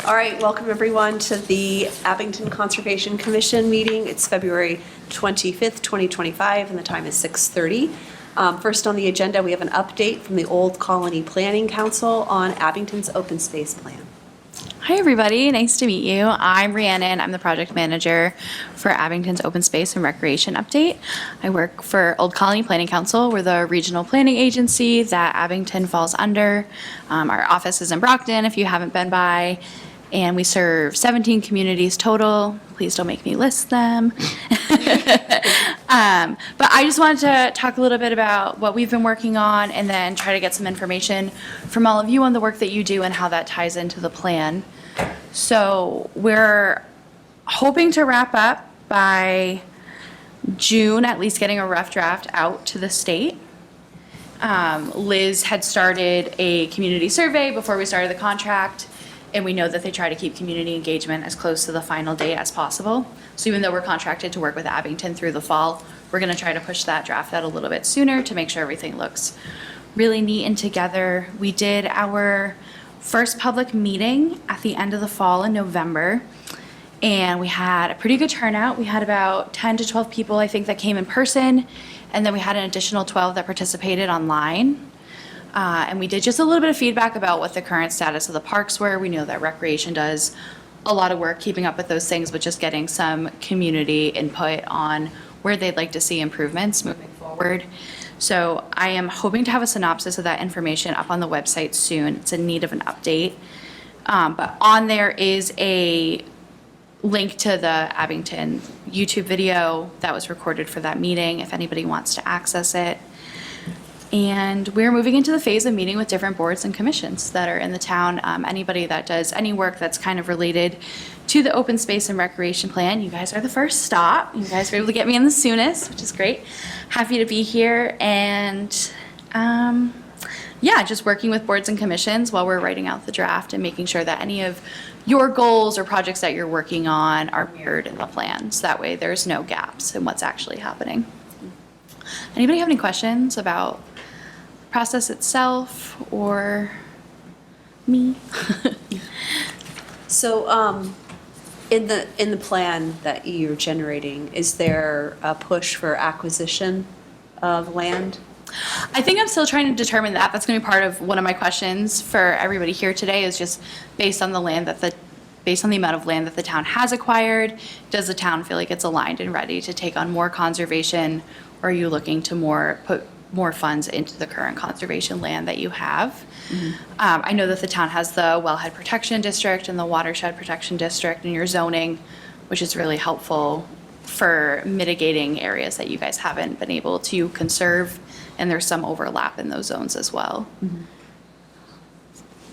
All right, welcome everyone to the Abington Conservation Commission meeting. It's February 25th, 2025, and the time is 6:30. First on the agenda, we have an update from the Old Colony Planning Council on Abington's open space plan. Hi, everybody. Nice to meet you. I'm Rhiannon. I'm the project manager for Abington's Open Space and Recreation Update. I work for Old Colony Planning Council. We're the regional planning agency that Abington falls under. Our office is in Brockton, if you haven't been by, and we serve 17 communities total. Please don't make me list them. But I just wanted to talk a little bit about what we've been working on and then try to get some information from all of you on the work that you do and how that ties into the plan. So we're hoping to wrap up by June, at least getting a rough draft out to the state. Liz had started a community survey before we started the contract, and we know that they try to keep community engagement as close to the final date as possible. So even though we're contracted to work with Abington through the fall, we're gonna try to push that draft out a little bit sooner to make sure everything looks really neat and together. We did our first public meeting at the end of the fall in November, and we had a pretty good turnout. We had about 10 to 12 people, I think, that came in person, and then we had an additional 12 that participated online. And we did just a little bit of feedback about what the current status of the parks were. We know that recreation does a lot of work keeping up with those things, but just getting some community input on where they'd like to see improvements moving forward. So I am hoping to have a synopsis of that information up on the website soon. It's in need of an update. But on there is a link to the Abington YouTube video that was recorded for that meeting, if anybody wants to access it. And we're moving into the phase of meeting with different boards and commissions that are in the town. Anybody that does any work that's kind of related to the open space and recreation plan, you guys are the first stop. You guys were able to get me in the soonest, which is great. Happy to be here. And yeah, just working with boards and commissions while we're writing out the draft and making sure that any of your goals or projects that you're working on are mirrored in the plan. So that way there's no gaps in what's actually happening. Anybody have any questions about process itself or me? So in the plan that you're generating, is there a push for acquisition of land? I think I'm still trying to determine that. That's going to be part of one of my questions for everybody here today, is just based on the land that based on the amount of land that the town has acquired, does the town feel like it's aligned and ready to take on more conservation, or are you looking to put more funds into the current conservation land that you have? Mm-hmm. I know that the town has the Wellhead Protection District and the Watershed Protection District in your zoning, which is really helpful for mitigating areas that you guys haven't been able to conserve, and there's some overlap in those zones as well. Mm-hmm.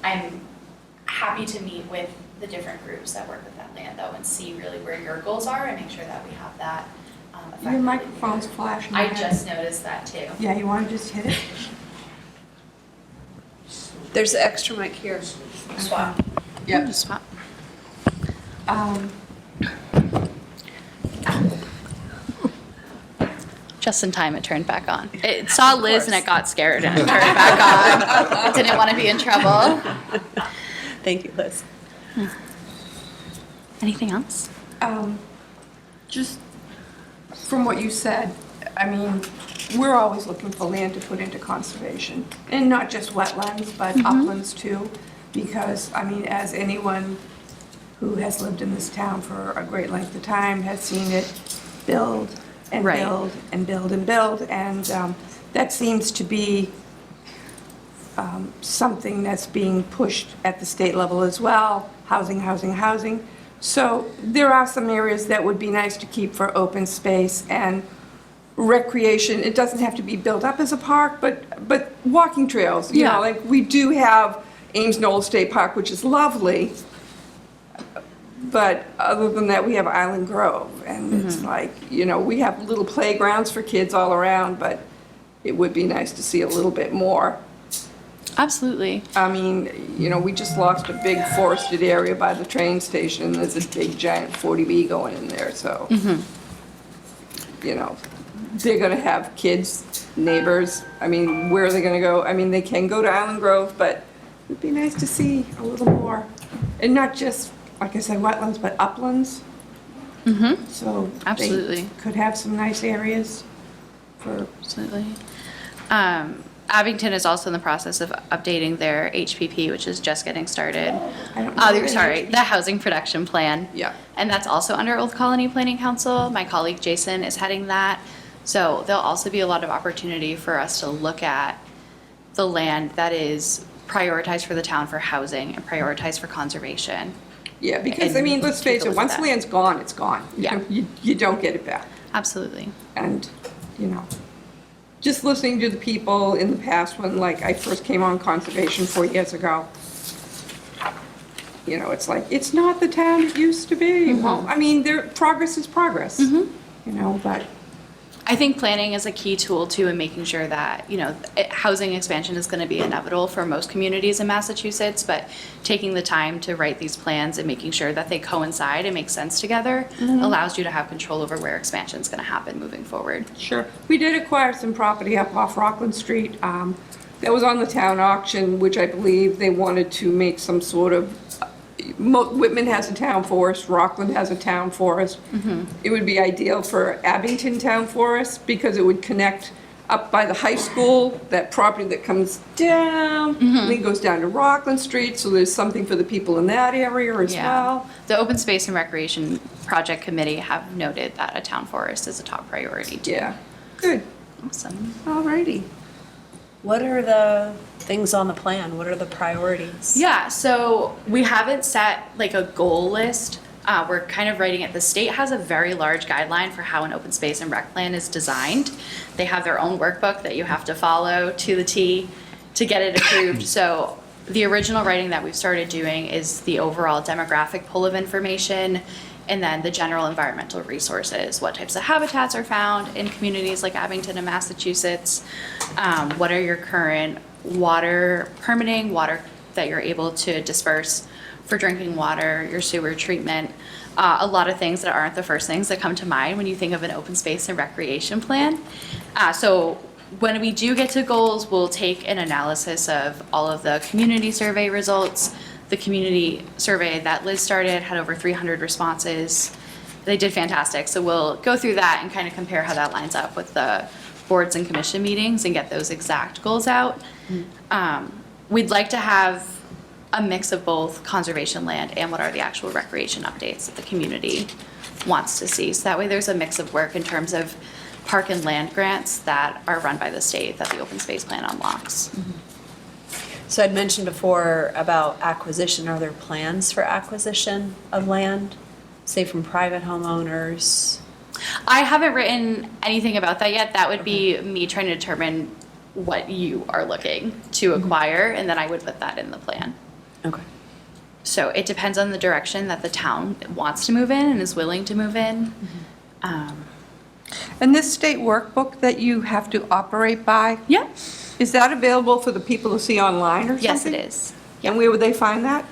I'm happy to meet with the different groups that work with that land, though, and see really where your goals are and make sure that we have that. Your microphone's flashing. I just noticed that too. Yeah, you want to just hit it? There's an extra mic here. Swap. Yep. Just swap. Just in time, it turned back on. It saw Liz and it got scared and it turned back on. It didn't want to be in trouble. Thank you, Liz. Anything else? Just from what you said, I mean, we're always looking for land to put into conservation, and not just wetlands, but uplands too, because, I mean, as anyone who has lived in this town for a great length of time has seen it build and Right. build and build and build, and that seems to be something that's being pushed at the state level as well, housing, housing, housing. So there are some areas that would be nice to keep for open space and recreation. It doesn't have to be built up as a park, but walking trails, you Yeah. know, like we do have Ames Knoll State Park, which is lovely. But other than that, we have Island Grove, and it's like, you know, we have little playgrounds for kids all around, but it would be nice to see a little bit more. Absolutely. I mean, you know, we just lost a big forested area by the train station. There's a big giant 40B going in there, so, you know, they're gonna have kids, neighbors. I mean, where are they gonna go? I mean, they can go to Island Grove, but it'd be nice to see a little more And not just, like I said, wetlands, but uplands. Mm-hmm. So Absolutely. they could have some nice areas for, Absolutely. Abington is also in the process of updating their HPP, which is just getting started. I don't know what Sorry, it is. the Housing Production Plan. Yeah. And that's also under Old Colony Planning Council. My colleague Jason is heading that. So there'll also be a lot of opportunity for us to look at the land that is prioritized for the town for housing and prioritized for conservation. Yeah, because, I And mean, let's take a face it, look at once that. land's gone, it's gone. Yeah. You don't get it back. Absolutely. And, you know, just listening to the people in the past when, like, I first came on conservation 4 years ago, you know, it's like, it's not the town it used to be. Well, I mean, progress is progress, you know, but, I think planning is a key tool too in making sure that, housing expansion is going to be inevitable for most communities in Massachusetts, but taking the time to write these plans and making sure that they coincide and make sense together allows you to have control over where expansion is going to happen moving forward. sure. We did acquire some property up off Rockland Street. That was on the town auction, which I believe they wanted to make some sort of, Whitman has a town forest, Rockland has a town forest. It would be ideal for Abington Town Forest because it would connect up by the high school, that property that comes down, and then goes down to Rockland Street, so there's something for the people in that area as well. The Open Space and Recreation Project Committee have noted that a town forest is a top priority too. Yeah, good, Awesome. alrighty. What are the things on the plan? What are the priorities? Yeah, so we haven't set like a goal list. We're kind of writing it. The state has a very large guideline for how an open space and rec plan is designed. They have their own workbook that you have to follow to the T to get it approved. So the original writing that we've started doing is the overall demographic pool of information and then the general environmental resources. What types of habitats are found in communities like Abington and Massachusetts? What are your current water permitting, water that you're able to disperse for drinking water, your sewer treatment, a lot of things that aren't the first things that come to mind when you think of an open space and recreation plan. So when we do get to goals, we'll take an analysis of all of the community survey results. The community survey that Liz started had over 300 responses. They did fantastic. So we'll go through that and kind of compare how that lines up with the boards and commission meetings and get those exact goals out. We'd like to have a mix of both conservation land and what are the actual recreation updates that the community wants to see. So that way there's a mix of work in terms of park and land grants that are run by the state that the open space plan unlocks. So I'd mentioned before about acquisition. Are there plans for acquisition of land, say from private homeowners? I haven't written anything about that yet. That would be me trying to determine what you are looking to acquire, and then I would put that in the plan. Okay. So it depends on the direction that the town wants to move in and is willing to move in. And this state workbook that you have to operate by, Yeah. is that available for the people to see online or something? Yes, it is. And where would they find that?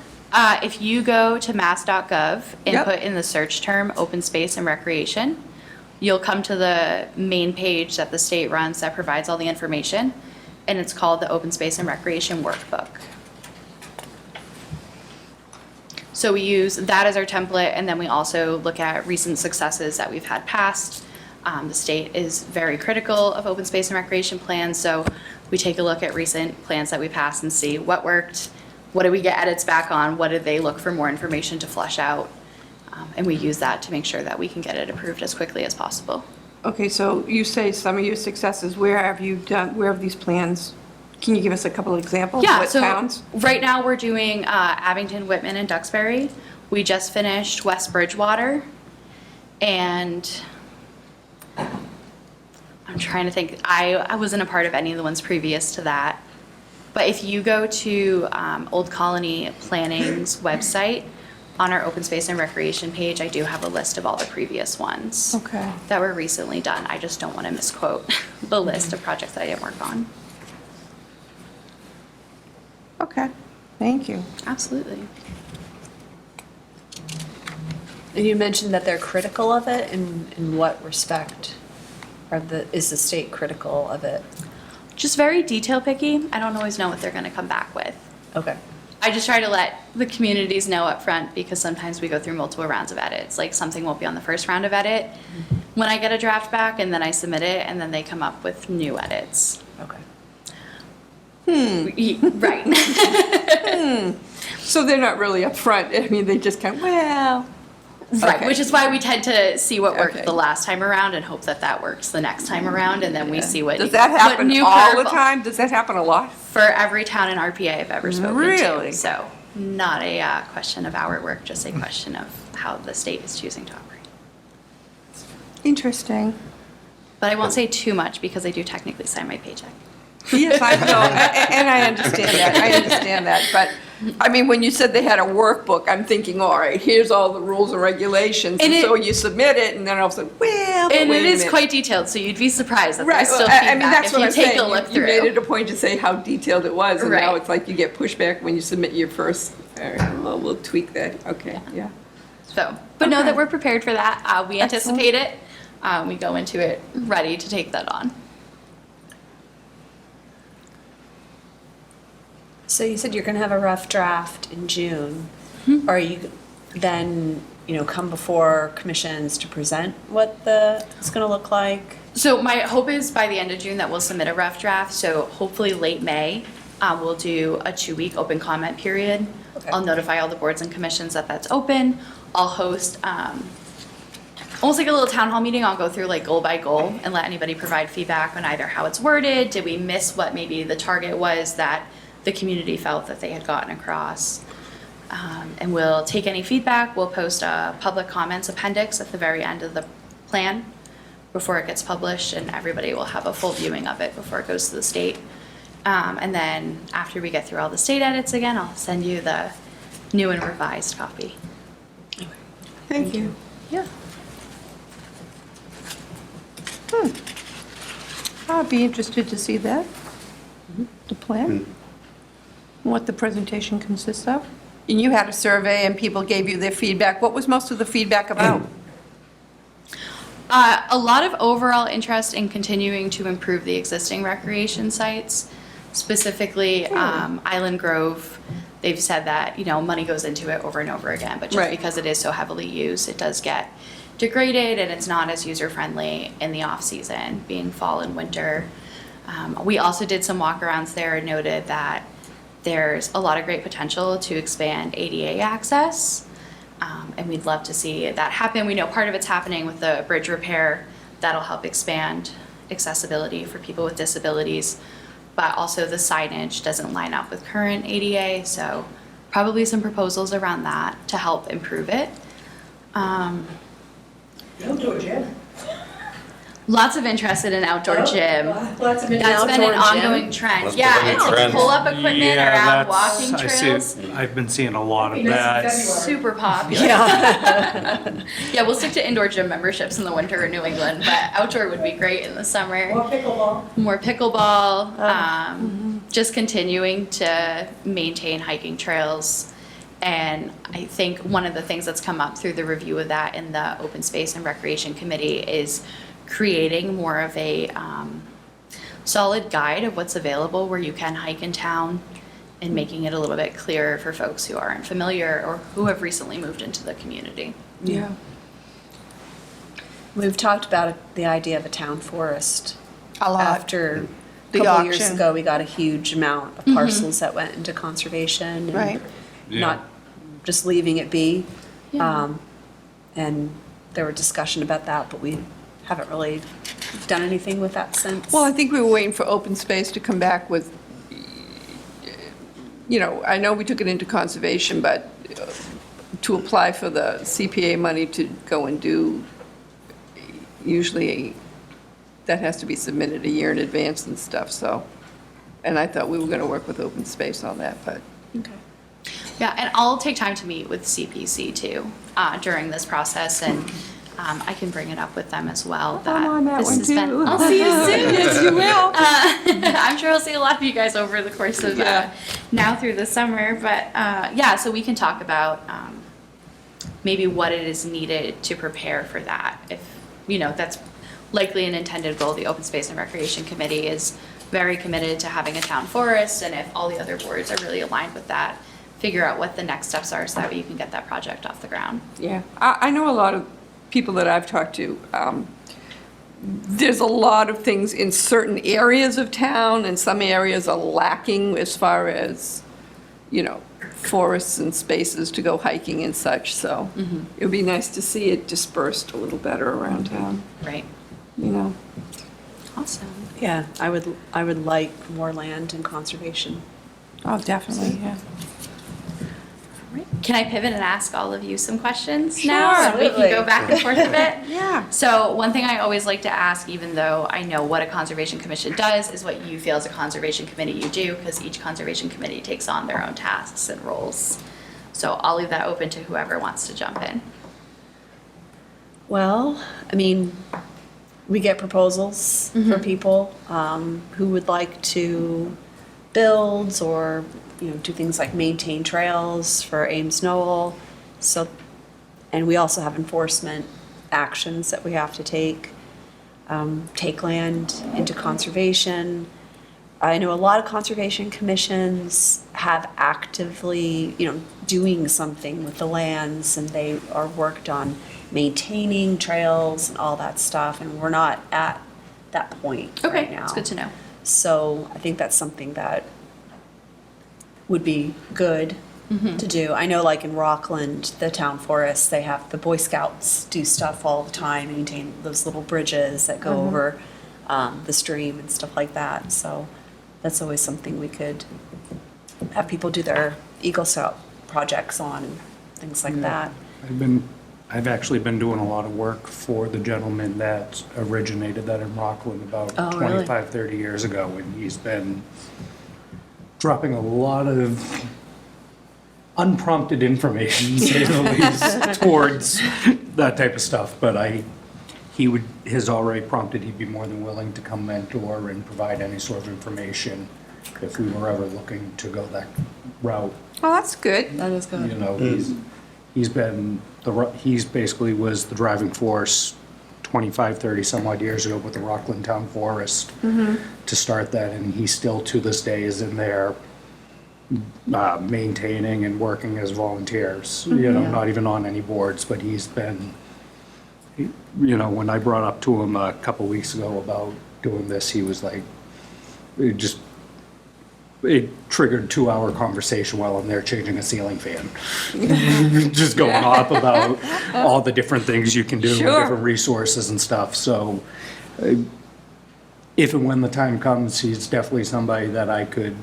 If you go to mass.gov and Yep. put in the search term open space and recreation, you'll come to the main page that the state runs that provides all the information, and it's called the Open Space and Recreation Workbook. So we use that as our template, and then we also look at recent successes that we've had past. The state is very critical of open space and recreation plans, so we take a look at recent plans that we passed and see what worked, what did we get edits back on, what did they look for more information to flesh out, and we use that to make sure that we can get it approved as quickly as possible. Okay, so you say some of your successes, where have these plans, can you give us a couple of examples? Yeah, What so towns? right now we're doing Abington, Whitman, and Duxbury. We just finished West Bridgewater, and I'm trying to think, I wasn't a part of any of the ones previous to that. But if you go to Old Colony Planning's website, on our open space and recreation page, I do have a list of all the previous ones Okay. that were recently done. I just don't want to misquote the list of projects that I didn't work on. Okay, thank you. Absolutely. And you mentioned that they're critical of it. In what respect is the state critical of it? Just very detail picky. I don't always know what they're going to come back with. Okay. I just try to let the communities know up front because sometimes we go through multiple rounds of edits. Like something won't be on the first round of edit when I get a draft back and then I submit it and then they come up with new edits. Okay. Right. So they're not really upfront, I mean, they just kind of, well. Right, Okay. which is why we tend to see what worked Okay. the last time around and hope that that works the next time around, and then we see what. Does that what happen new all the curveball- time? Does that happen a lot? For every town in RPA I've ever spoken to. Really? So, not a question of our work, just a question of how the state is choosing to operate. Interesting. But I won't say too much because I do technically sign my paycheck. Yes, I know, and I understand that, but, I mean, when you said they had a workbook, I'm thinking, all right, here's all the rules and regulations, and And so it- you submit it, and then all of a sudden, well, but And wait it a is minute. quite detailed, so you'd be surprised that Right, there's still well, I mean, feedback that's if what you I'm take saying. a look You made through. it a point to say how detailed it was, and now Right. it's like you get pushback when you submit your first, all right, well, we'll tweak that, okay, yeah. So, but know Okay. that we're prepared for that. We Excellent. anticipate it. We go into it ready to take that on. So you said you're going to have a rough draft in June. Are you then, come before commissions to present what it's going to look like? So my hope is by the end of June that we'll submit a rough draft. So hopefully late May, we'll do a 2-week open comment period. Okay. I'll notify all the boards and commissions that that's open. I'll host almost like a little town hall meeting. I'll go through like goal by goal and let anybody provide feedback on either how it's worded, did we miss what maybe the target was that the community felt that they had gotten across. And we'll take any feedback. We'll post a public comments appendix at the very end of the plan before it gets published, and everybody will have a full viewing of it before it goes to the state. And then after we get through all the state edits again, I'll send you the new and revised copy. Thank you. Yeah. I'd be interested to see that, the plan, what the presentation consists of. And you had a survey and people gave you their feedback. What was most of the feedback about? A lot of overall interest in continuing to improve the existing recreation sites, specifically Island Grove. They've said that, money goes into it over and over again, but just Right. because it is so heavily used, it does get degraded and it's not as user-friendly in the off-season, being fall and winter. We also did some walkarounds there and noted that there's a lot of great potential to expand ADA access. And we'd love to see that happen. We know part of it's happening with the bridge repair. That'll help expand accessibility for people with disabilities. But also the signage doesn't line up with current ADA, so probably some proposals around that to help improve it. Outdoor gym. Lots of interest in an outdoor gym. Lots of That's been an ongoing trend. Must Yeah, have been a it's trend. pull-up equipment Yeah, around that's- walking I see- trails. I've been seeing a lot of Nice in that. February. Super popular. Yeah, we'll stick to indoor gym memberships in the winter in New England, but outdoor would be great in the summer. More pickleball. More pickleball, just continuing to maintain hiking trails. And I think one of the things that's come up through the review of that in the Open Space and Recreation Committee is creating more of a solid guide of what's available where you can hike in town and making it a little bit clearer for folks who aren't familiar or who have recently moved into the community. Yeah. We've talked about the idea of a town forest. A lot. After a The couple years auction. ago, we got a huge amount of parcels that went into conservation. and Right. Yeah. Not just leaving it be. Yeah. And there were discussion about that, but we haven't really done anything with that since. Well, I think we were waiting for open space to come back with, I know we took it into conservation, but to apply for the CPA money to go and do, usually that has to be submitted a year in advance and stuff, so. And I thought we were going to work with open space on that, but. Okay. Yeah, and I'll take time to meet with CPC too during this process, and I can bring it up with them as well. I'm on that this one has been- too. I'll see you soon. Yes, you will. I'm sure I'll see a lot of you guys over the course of Yeah. now through the summer. But yeah, so we can talk about maybe what it is needed to prepare for that. If that's likely an intended goal. The Open Space and Recreation Committee is very committed to having a town forest, and if all the other boards are really aligned with that, figure out what the next steps are so that you can get that project off the ground. Yeah, I know a lot of people that I've talked to. There's a lot of things in certain areas of town, and some areas are lacking as far as, forests and spaces to go hiking and such, so it would be nice to see it dispersed a little better around town, Right. Awesome. Yeah, I would like more land and conservation. Oh, definitely, yeah. Can I pivot and ask all of you some questions Sure. now? So we can Absolutely. go back and forth a bit? Yeah. So one thing I always like to ask, even though I know what a conservation commission does, is what you feel as a conservation committee you do, because each conservation committee takes on their own tasks and roles. So I'll leave that open to whoever wants to jump in. Well, I mean, we get proposals for people who would like to build or, do things like maintain trails for Ames Knoll. So, and we also have enforcement actions that we have to take land into conservation. I know a lot of conservation commissions have actively, doing something with the lands, and they are worked on maintaining trails and all that stuff, and we're not at that point right Okay, now. it's good to know. So I think that's something that would be good to do. I know like in Rockland, the town forest, they have the Boy Scouts do stuff all the time, maintain those little bridges that go over the stream and stuff like that. So that's always something we could have people do their Eagle Scout projects on and things like that. I've actually been doing a lot of work for the gentleman that originated that in Rockland about Oh, really? 25, 30 years ago, and he's been dropping a lot of unprompted information, to say the least, towards that type of stuff. But he has already prompted he'd be more than willing to come mentor and provide any sort of information if we were ever looking to go that route. Oh, that's good. That is good. He's basically was the driving force 25, 30 some odd years ago with the Rockland Town Forest to start that, and he still to this day is in there maintaining and working as volunteers, not even on any boards, but he's been, when I brought up to him a couple weeks ago about doing this, he was like, it triggered 2-hour conversation while I'm there changing a ceiling fan. Just going off about all the different things you can do, and Sure. different resources and stuff. So if and when the time comes, he's definitely somebody that I could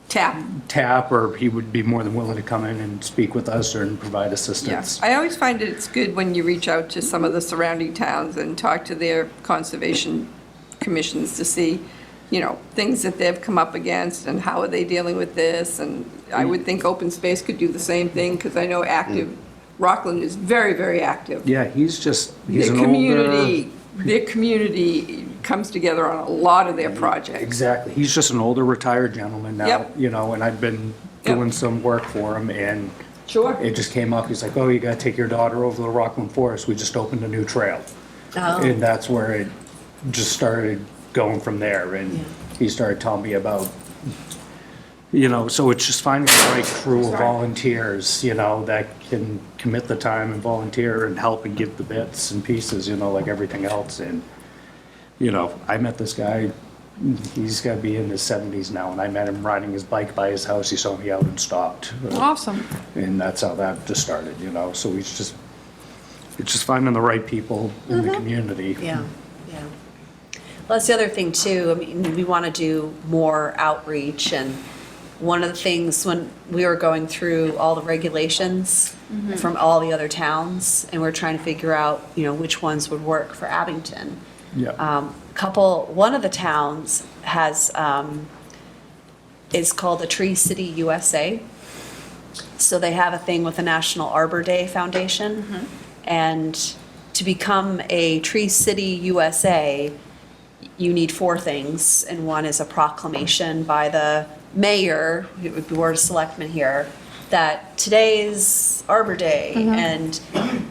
tap, or he would be more than willing to come in and speak with us and provide assistance. Yeah, I always find it's good when you reach out to some of the surrounding towns and talk to their conservation commissions to see, things that they've come up against and how are they dealing with this. And I would think open space could do the same thing, because I know Rockland is very, very active. Yeah, he's Their an community, comes together on a lot of their projects. Exactly. He's just an older retired gentleman now, Yep. and I've been Yep. doing some work for him, and Sure. it just came up. He's like, oh, you gotta take your daughter over to the Rockland Forest. We just opened a new trail. Oh. And that's where it just started going from there. And he started telling me about, so it's just finding the right crew of volunteers, that can commit the time and volunteer and help and give the bits and pieces, like everything else. And, I met this guy, he's got to be in his 70s now, and I met him riding his bike by his house. He saw me out and stopped. Awesome. And that's how that just started, so it's just finding the right people in the community. Yeah. Well, that's the other thing too. I mean, we want to do more outreach, and one of the things when we were going through all the regulations from all the other towns, and we're trying to figure out, which ones would work for Abington. Yeah. One of the towns has, is called the Tree City USA. So they have a thing with the National Arbor Day Foundation. And to become a Tree City USA, you need 4 things, and one is a proclamation by the mayor, it would be Board of Selectmen here, that today's Arbor Day, and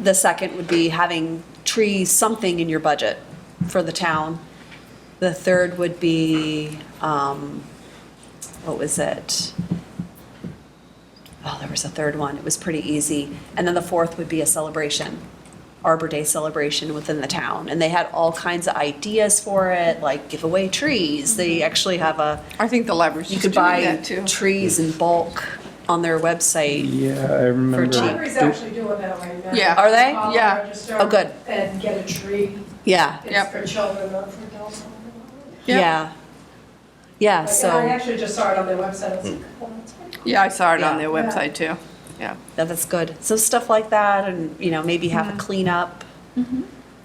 the second would be having trees, something in your budget for the town. The third would be, what was it? oh, there was a third one. It was pretty easy. And then the fourth would be a celebration, Arbor Day celebration within the town. And they had all kinds of ideas for it, like give away trees. They actually have I think the library's you just could doing buy that too. trees in bulk on their website. Yeah, I remember. cheap. Library's actually doing that right now. Yeah. Are they? Call, Yeah. register, Oh, good. And get a tree. Yeah, It's Yep. for children, not for adults. Yep. yeah. Yeah, Like, and I so, actually just saw it on their website. I was like, oh, that's pretty cool. Yeah, I saw it on Yeah. their website too. Yeah. yeah, that's good. So stuff like that and, maybe have a cleanup.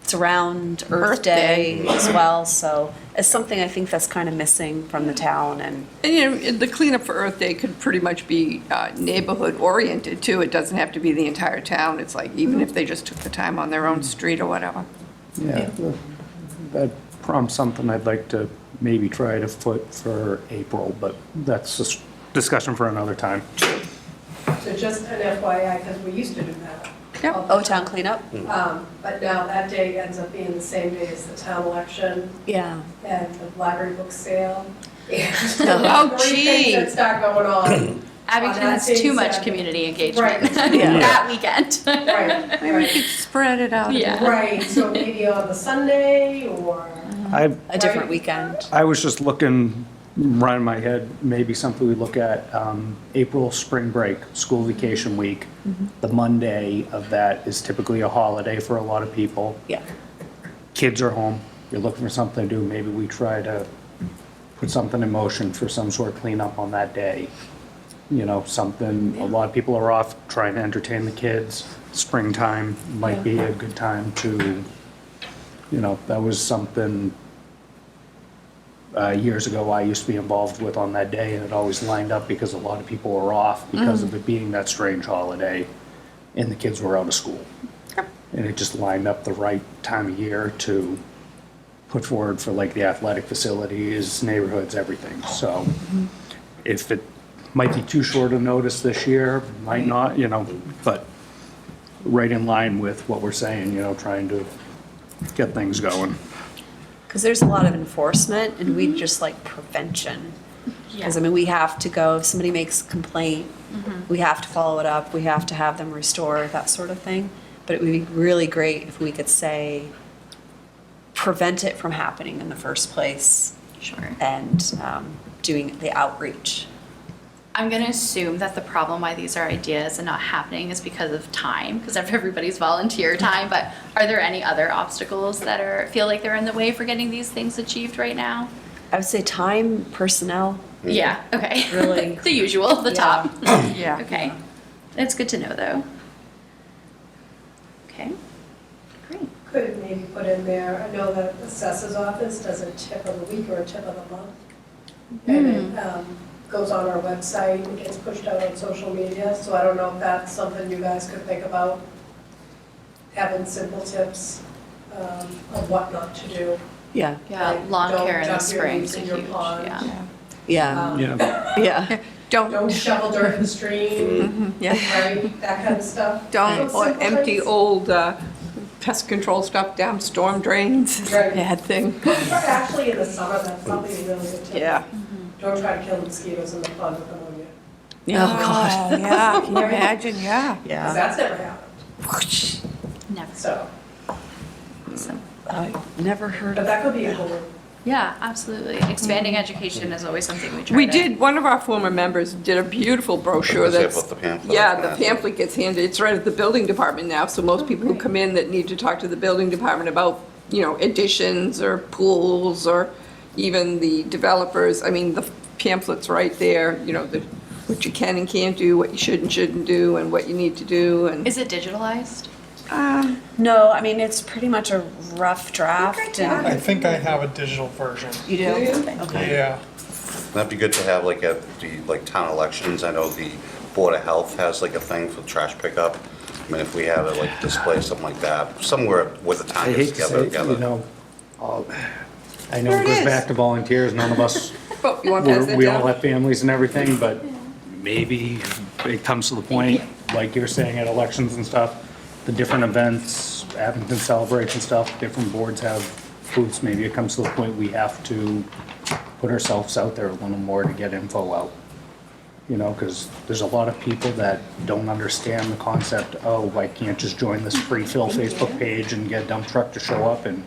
It's around Earth Earth Day Day. as well, so it's something I think that's kind of missing from the town and, And the cleanup for Earth Day could pretty much be neighborhood oriented too. It doesn't have to be the entire town. It's like even if they just took the time on their own street or whatever. Yeah, that prompts something I'd like to maybe try to foot for April, but that's a discussion for another time. So just an FYI, because we used to do that. Yep. all the oh, town cleanup? But now that day ends up being the same day as the town election Yeah. and the library book sale. And Oh, three things gee. that start going on. Abington that has being too much said- community engagement Right. Yeah. that weekend. Right, Maybe we right. could spread it out. a bit. Yeah. Right, so maybe on the Sunday or, I, A different Right. weekend. I was just looking, running my head, maybe something we look at, April spring break, school vacation week. The Monday of that is typically a holiday for a lot of people. Yeah. Kids are home, you're looking for something to do, maybe we try to put something in motion for some sort of cleanup on that day. Something, a lot of people are off trying to entertain the kids. Springtime might be a good time to, that was something years ago I used to be involved with on that day, and it always lined up because a lot of people were off because of it being that strange holiday, and the kids were out of school. And it just lined up the right time of year to put forward for like the athletic facilities, neighborhoods, everything. So if it might be too short a notice this year, might not, but right in line with what we're saying, trying to get things going. Because there's a lot of enforcement and we just like prevention. Because I mean, we have to go, if somebody makes a complaint, we have to follow it up, we have to have them restore, that sort of thing. But it would be really great if we could say, prevent it from happening in the first place Sure. and doing the outreach. I'm going to assume that the problem why these are ideas and not happening is because of time, because of everybody's volunteer time. But are there any other obstacles that feel like they're in the way for getting these things achieved right now? I would say time, personnel, Yeah, okay. Really? The usual, the Yeah. top. Yeah. Okay. It's good to know, though. Okay. Great. could maybe put in there, I know that the assessor's office does a tip of the week or a tip of the month. And it goes on our website and gets pushed out on social media, so I don't know if that's something you guys could think about. Having simple tips of what not to do. yeah, Yeah, Like, lawn don't care in the dump your spring leaves is in your huge, pond. yeah. yeah, Yeah. yeah. Don't shovel dirt in the stream, Yeah. right, that kind of stuff. Don't, So or simple empty things. old pest control stuff down storm drains. It's a Right. bad thing. Actually, in the summer, that's probably a really good tip. Yeah. Don't try to kill the mosquitoes in the pond with ammonia, Oh, God. Yeah, can you imagine? Yeah. because Yeah. that's never happened, Never. so, Awesome. I never heard but of that could be a goal. Yeah, absolutely. Expanding education is always something we try We to. did, one of our former members did a beautiful brochure Does it that's. put the pamphlet Yeah, up the there? pamphlet gets handed, it's right at the building department now, so most people who come in that need to talk to the building department about, additions or pools or even the developers, I mean, the pamphlet's right there, what you can and can't do, what you should and shouldn't do, and what you need to do, and. Is it digitalized? No, I mean, it's pretty much a rough draft and I think I have a digital version. you do? Do you? Okay. Yeah. That'd be good to have like at the town elections. I know the Board of Health has like a thing for trash pickup. I mean, if we have it like display, something like that, somewhere where the I town hate gets to say, together. I know There it it goes is. back to volunteers, none of us, Oh, you want to pass that we all down? have families and everything, but maybe it comes to the point, like you're saying at elections and stuff, the different events, Abington celebrates and stuff, different boards have booths, maybe it comes to the point we have to put ourselves out there a little more to get info out. you know, because there's a lot of people that don't understand the concept, oh, I can't just join this free fill Facebook page and get a dump truck to show up and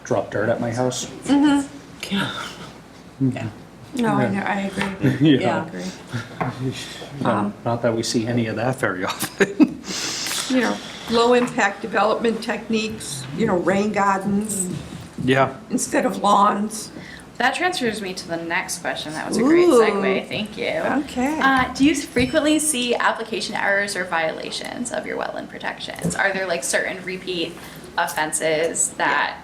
drop dirt at my house. Yeah. No, I know, I agree. You Yeah. know, I agree. not that we see any of that very often. You know, low-impact development techniques, you know, rain gardens Yeah. instead of lawns. That transfers me to the next question. That was a great Ooh. segue. Thank you. Okay. Do you frequently see application errors or violations of your wetland protections? Are there like certain repeat offenses that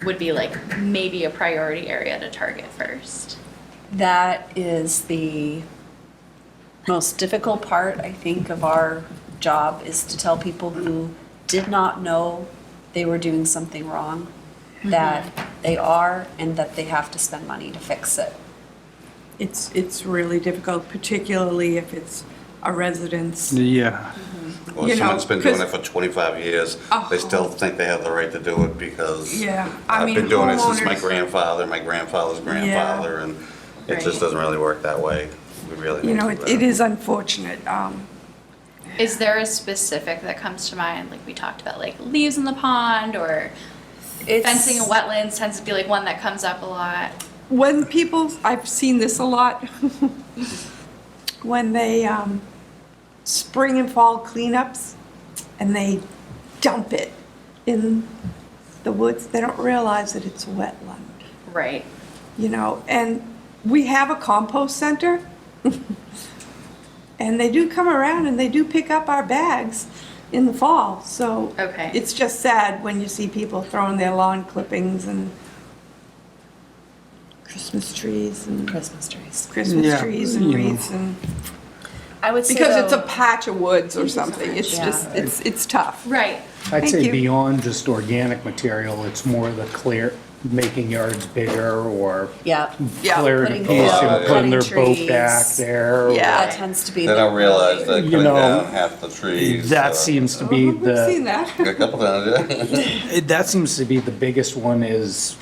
would be like maybe a priority area to target first? That is the most difficult part, I think, of our job, is to tell people who did not know they were doing something wrong, that they are, and that they have to spend money to fix it. It's really difficult, particularly if it's a residence. Yeah. Or You know, someone's been doing it 'cause- for 25 years, they still think they have the right to do it because Yeah, I I've mean, been doing it since my homeowners- grandfather, my grandfather's grandfather, and it just Right. doesn't really work that way. We really You need know, to it do it better. is unfortunate. Is there a specific that comes to mind? Like we talked about like leaves in the pond or fencing in wetlands tends to be like one that comes up a lot. When people, I've seen this a lot, when they spring and fall cleanups and they dump it in the woods, they don't realize that it's a wetland, Right. you know? And we have a compost center, and they do come around and they do pick up our bags in the fall, so. Okay. It's just sad when you see people throwing their lawn clippings and Christmas trees and Christmas trees. Christmas Yeah, trees and you know. wreaths and, I would say because it's a though- patch of woods or something, it's Yeah. just, it's tough. Right. I'd Thank say you. beyond just organic material, it's more the clear, making yards bigger or Yeah. Yeah. clearing a Putting piece fill, and putting their cutting boat trees. back there. or- Yeah. That tends to be. They the don't realize really- that You cutting know, down half the trees. That seems to be We've seen the, that. A couple times, yeah. that seems to be the biggest one is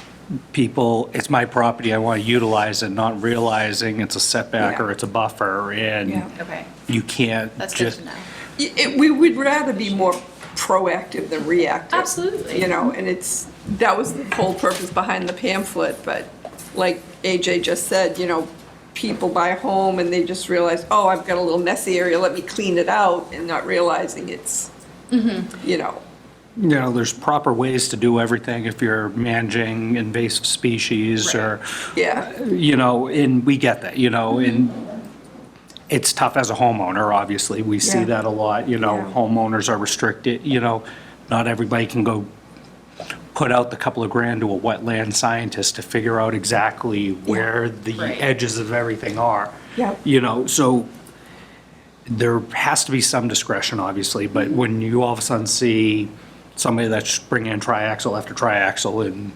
people, it's my property, I want to utilize it, not realizing it's a setback Yeah. or it's a buffer Yeah. and Okay. you can't That's good just. to know. We would rather be more proactive than reactive. Absolutely. You know, and that was the whole purpose behind the pamphlet, but like AJ just said, you know, people buy a home and they just realize, oh, I've got a little messy area, let me clean it out, and not realizing it's, you know, You know, there's proper ways to do everything if you're managing invasive species or, yeah. you know, and we get that, you know, and it's tough as a homeowner, obviously. We see Yeah. that a lot, you know, Yeah. homeowners are restricted, you know, not everybody can go put out the couple of grand to a wetland scientist to figure out exactly where the Right. edges of everything are. Yep. You know, so there has to be some discretion, obviously, but when you all of a sudden see somebody that's bringing in triaxle after triaxle and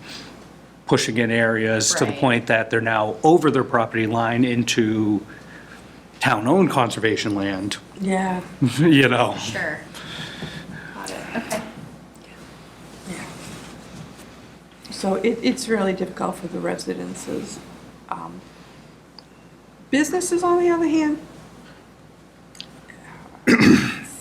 pushing in areas to the Right. point that they're now over their property line into town-owned conservation land, Yeah. you know. Sure. Got it. Okay. So it's really difficult for the residences. Businesses, on the other hand,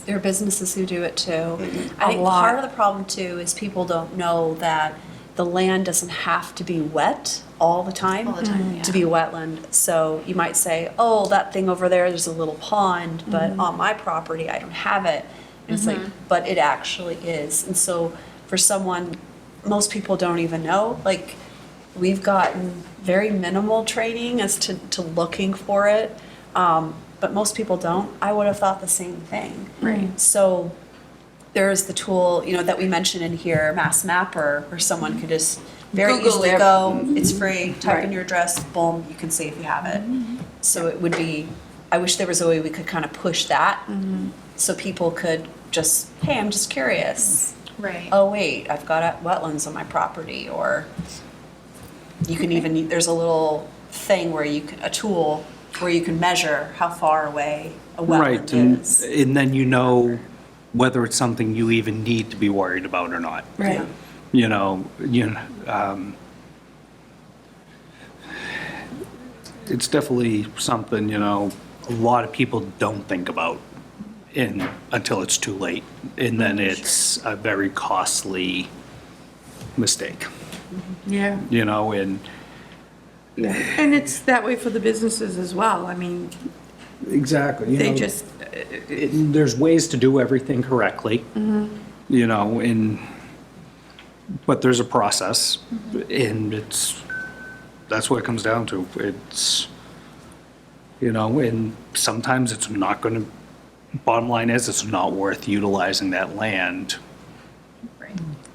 There are businesses who do it too. A I think lot. part of the problem too is people don't know that the land doesn't have to be wet all the time. All the time, To yeah. be a wetland. So you might say, oh, that thing over there, there's a little pond, but on my property, I don't have it. And it's like, but it actually is. And so for someone, most people don't even know, like, we've gotten very minimal training as to looking for it. But most people don't. I would have thought the same thing. Right. So there's the tool, you know, that we mentioned in here, Mass Mapper, where someone could just very Google easily it. go, it's free, type in Right. your address, boom, you can see if you have it. So it would be, I wish there was a way we could kind of push that, so people could just, hey, I'm just curious. Right. Oh, wait, I've got wetlands on my property, or you can even, there's a little thing where you can, a tool where you can measure how far away a Right, wetland is. and then you know whether it's something you even need to be worried about or not. right? You know, it's definitely something, you know, a lot of people don't think about until it's too late. And then it's a very costly mistake, Yeah. you know, and And it's that way for the businesses as well. I mean, exactly, you they know, just, there's ways to do everything correctly, you know, but there's a process, and that's what it comes down to. It's, you know, and sometimes it's not gonna, bottom line is, it's not worth utilizing that land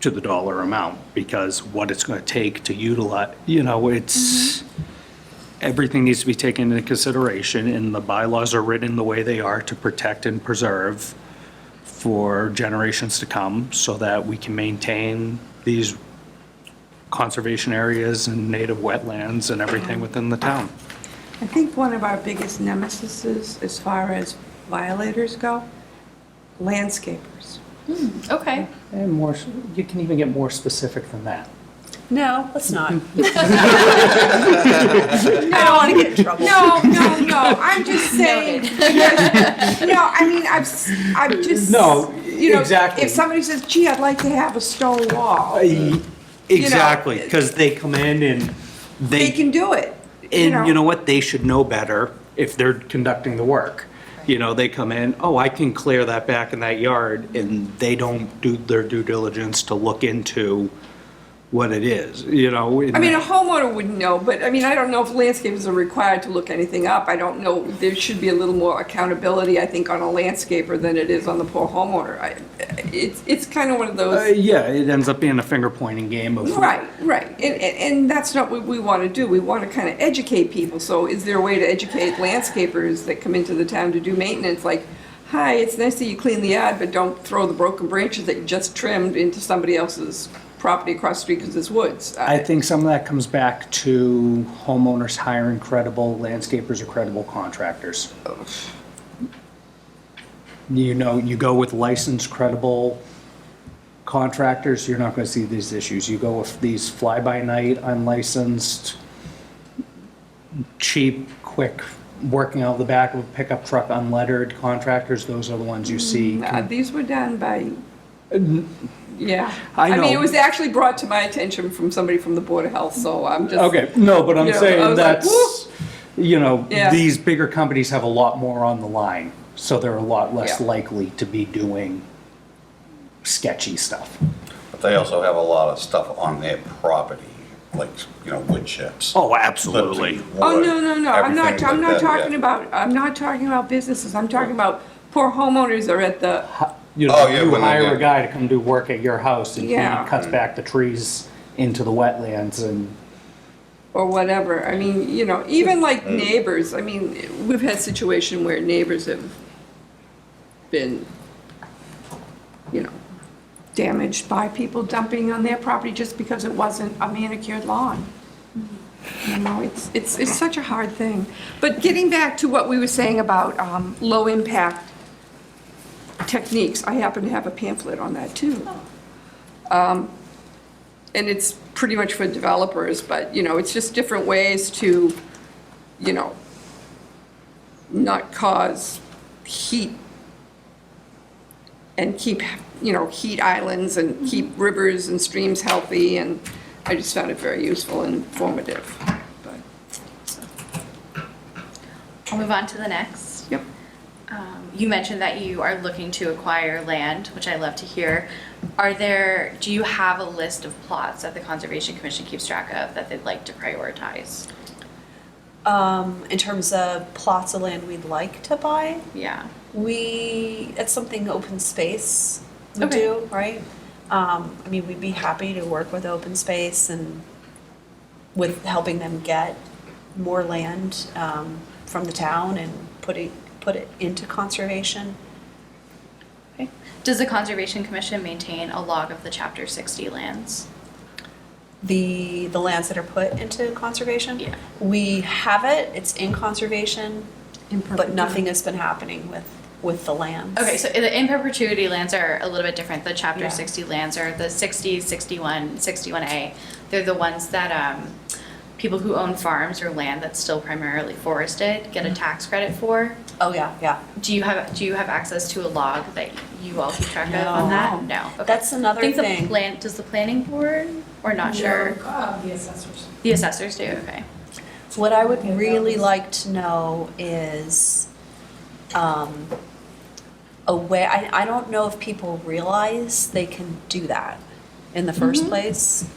to the dollar amount, because what it's gonna take to utilize, you know, it's, everything needs to be taken into consideration, and the bylaws are written the way they are to protect and preserve for generations to come, so that we can maintain these conservation areas and native wetlands and everything within the town. I think one of our biggest nemesises as far as violators go, landscapers. Okay. And more, you can even get more specific than that. No, let's not. I don't want to get in trouble. No, I'm just saying, because, no, I mean, I've just. No, you know, exactly. If somebody says, gee, I'd like to have a stone wall, Exactly, because they come in and they can do it, And you know what, they should know better if they're conducting the work. You know, they come in, oh, I can clear that back in that yard, and they don't do their due diligence to look into what it is, you know? I mean, a homeowner wouldn't know, but I mean, I don't know if landscapers are required to look anything up. I don't know, there should be a little more accountability, I think, on a landscaper than it is on the poor homeowner. It's kind of one of those. Yeah, it ends up being a finger pointing game of. Right. And that's not what we want to do. We want to kind of educate people. So is there a way to educate landscapers that come into the town to do maintenance? Like, hi, it's nice that you clean the yard, but don't throw the broken branches that you just trimmed into somebody else's property across the street because it's woods. I think some of that comes back to homeowners hiring credible landscapers or credible contractors. You know, you go with licensed, credible contractors, you're not gonna see these issues. You go with these fly-by-night, unlicensed, cheap, quick, working out the back of a pickup truck, unlettered contractors, those are the ones you see. These were done by, yeah. I mean, it know. was actually brought to my attention from somebody from the Board of Health, so I'm just. Okay, no, but I'm You know, I saying was like, that's, you know, Yeah. these bigger companies have a lot more on the line, so they're a lot less Yeah. likely to be doing sketchy stuff. But they also have a lot of stuff on their property, like, you know, wood chips. Oh, absolutely. Oh, no, I'm not everything like that, I'm not talking about businesses, I'm talking about poor homeowners are at the, You know, Oh, yeah, you when they hire a get- guy to come do work at your house and he Yeah. cuts back the trees into the wetlands and, or whatever. I mean, you know, even like neighbors, I mean, we've had situation where neighbors have been, you know, damaged by people dumping on their property just because it wasn't a manicured lawn. You know, it's such a hard thing. But getting back to what we were saying about low-impact techniques, I happen to have a pamphlet on that too. And it's pretty much for developers, but, you know, it's just different ways to, you know, not cause heat and keep, you know, heat islands and keep rivers and streams healthy, and I just found it very useful and informative. But, I'll move on to the next. yep. You mentioned that you are looking to acquire land, which I love to hear. Do you have a list of plots that the Conservation Commission keeps track of that they'd like to prioritize? In terms of plots of land we'd like to buy, Yeah. it's something open space would Okay. do, right? I mean, we'd be happy to work with open space and with helping them get more land from the town and put it into conservation. Okay. Does the Conservation Commission maintain a log of the Chapter 60 lands? The lands that are put into conservation? Yeah. We have it, it's in conservation, In but perpetuity. nothing has been happening with the lands. Okay, so the in perpetuity lands are a little bit different. The Chapter Yeah. 60 lands are the 60, 61, 61A. They're the ones that people who own farms or land that's still primarily forested get a tax credit for. Oh, yeah, yeah. Do you have access to a log that you all keep track of on that? No. Okay. That's another I think thing. does the planning board, or not sure? The assessors. The assessors do, okay. What I would really like to know is, a way, I don't know if people realize they can do that in the first place.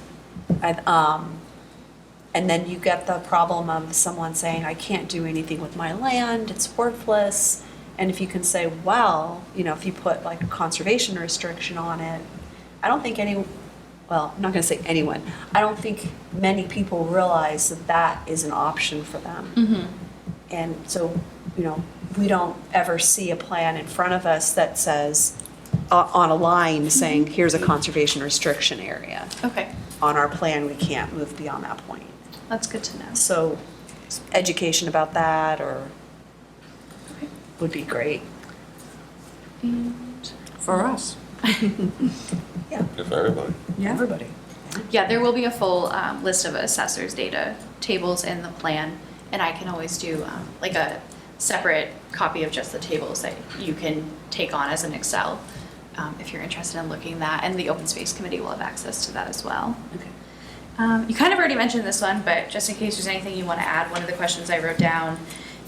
And then you get the problem of someone saying, I can't do anything with my land, it's worthless. And if you can say, well, if you put like a conservation restriction on it, I don't think well, I'm not gonna say anyone, I don't think many people realize that that is an option for them. And so, we don't ever see a plan in front of us that says, on a line saying, here's a conservation restriction area. Okay, On our plan, we can't move beyond that point. that's good to know. So education about that Okay. would be great. And For us. Good for everybody. Yeah. Everybody. yeah, there will be a full list of assessors data tables in the plan, and I can always do like a separate copy of just the tables that you can take on as an Excel if you're interested in looking at that, and the Open Space Committee will have access to that as well. Okay. You kind of already mentioned this one, but just in case there's anything you want to add, one of the questions I wrote down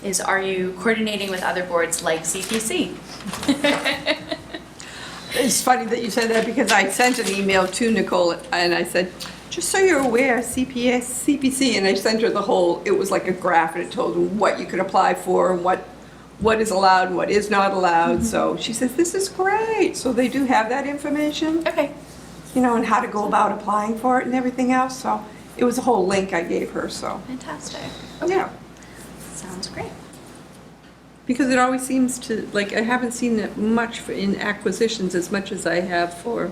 is, are you coordinating with other boards like CPC? It's funny that you said that because I sent an email to Nicole and I said, just so you're aware, CPC, and I sent her the whole, it was like a graph and it told her what you could apply for and what is allowed and what is not allowed. So she says, this is great. So they do have that information, Okay, and how to go about applying for it and everything else. So it was a whole link I gave her, so, fantastic. yeah. Sounds great. Because it always seems to, like, I haven't seen it much in acquisitions as much as I have for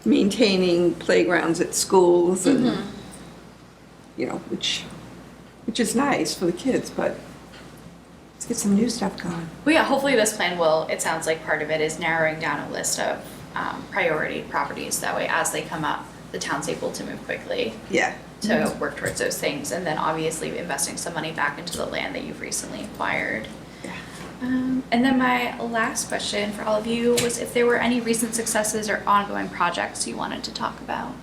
maintaining playgrounds at schools and, which is nice for the kids, but let's get some new stuff going. Well, yeah, hopefully this plan will, it sounds like part of it is narrowing down a list of priority properties. That way, as they come up, the town's able to move quickly Yeah. to work towards those things. And then obviously investing some money back into the land that you've recently acquired. And then my last question for all of you was if there were any recent successes or ongoing projects you wanted to talk about.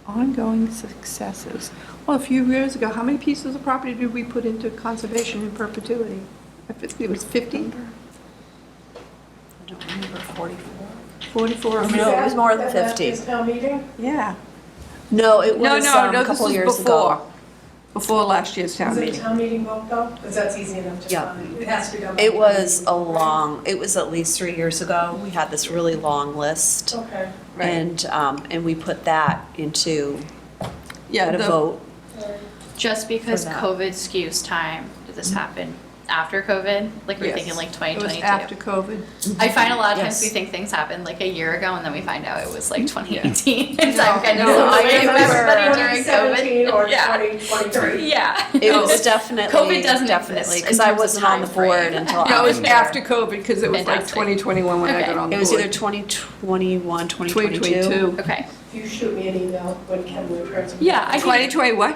Ongoing successes. Well, a few years ago, how many pieces of property did we put into conservation in perpetuity? I think it was 50? I don't remember, 44? 44? No, it was more than Is that 50. this town meeting? Yeah. No, it No, was no, a no, this couple was years ago. before last year's town Is it a meeting. town meeting vote though? Because that's easy enough to Yeah. find. It has to be done. by It town was meeting, it was at least 3 years ago. We had this really long list. right? Okay. And we put that into Yeah, a the- vote. Just because For that. COVID skews time, did this happen after COVID? Like we're Yes. thinking like It 2022? was after COVID. I find a lot of times Yes. we think things happened like a year ago and then we find out it was like 2018. And so No, I'm kind of no, so I away from remember everybody during 2017 or COVID. Yeah. 2023. Yeah. It was definitely, COVID doesn't definitely, exist in because I terms of wasn't on the time board frame. until No, it was after. after COVID because it was like Fantastic. 2021 when I Okay. got on the It board. was either 2021, 2022. 2022. Okay. You shoot me an email when Kevin returns. Yeah, I can, 2020 what?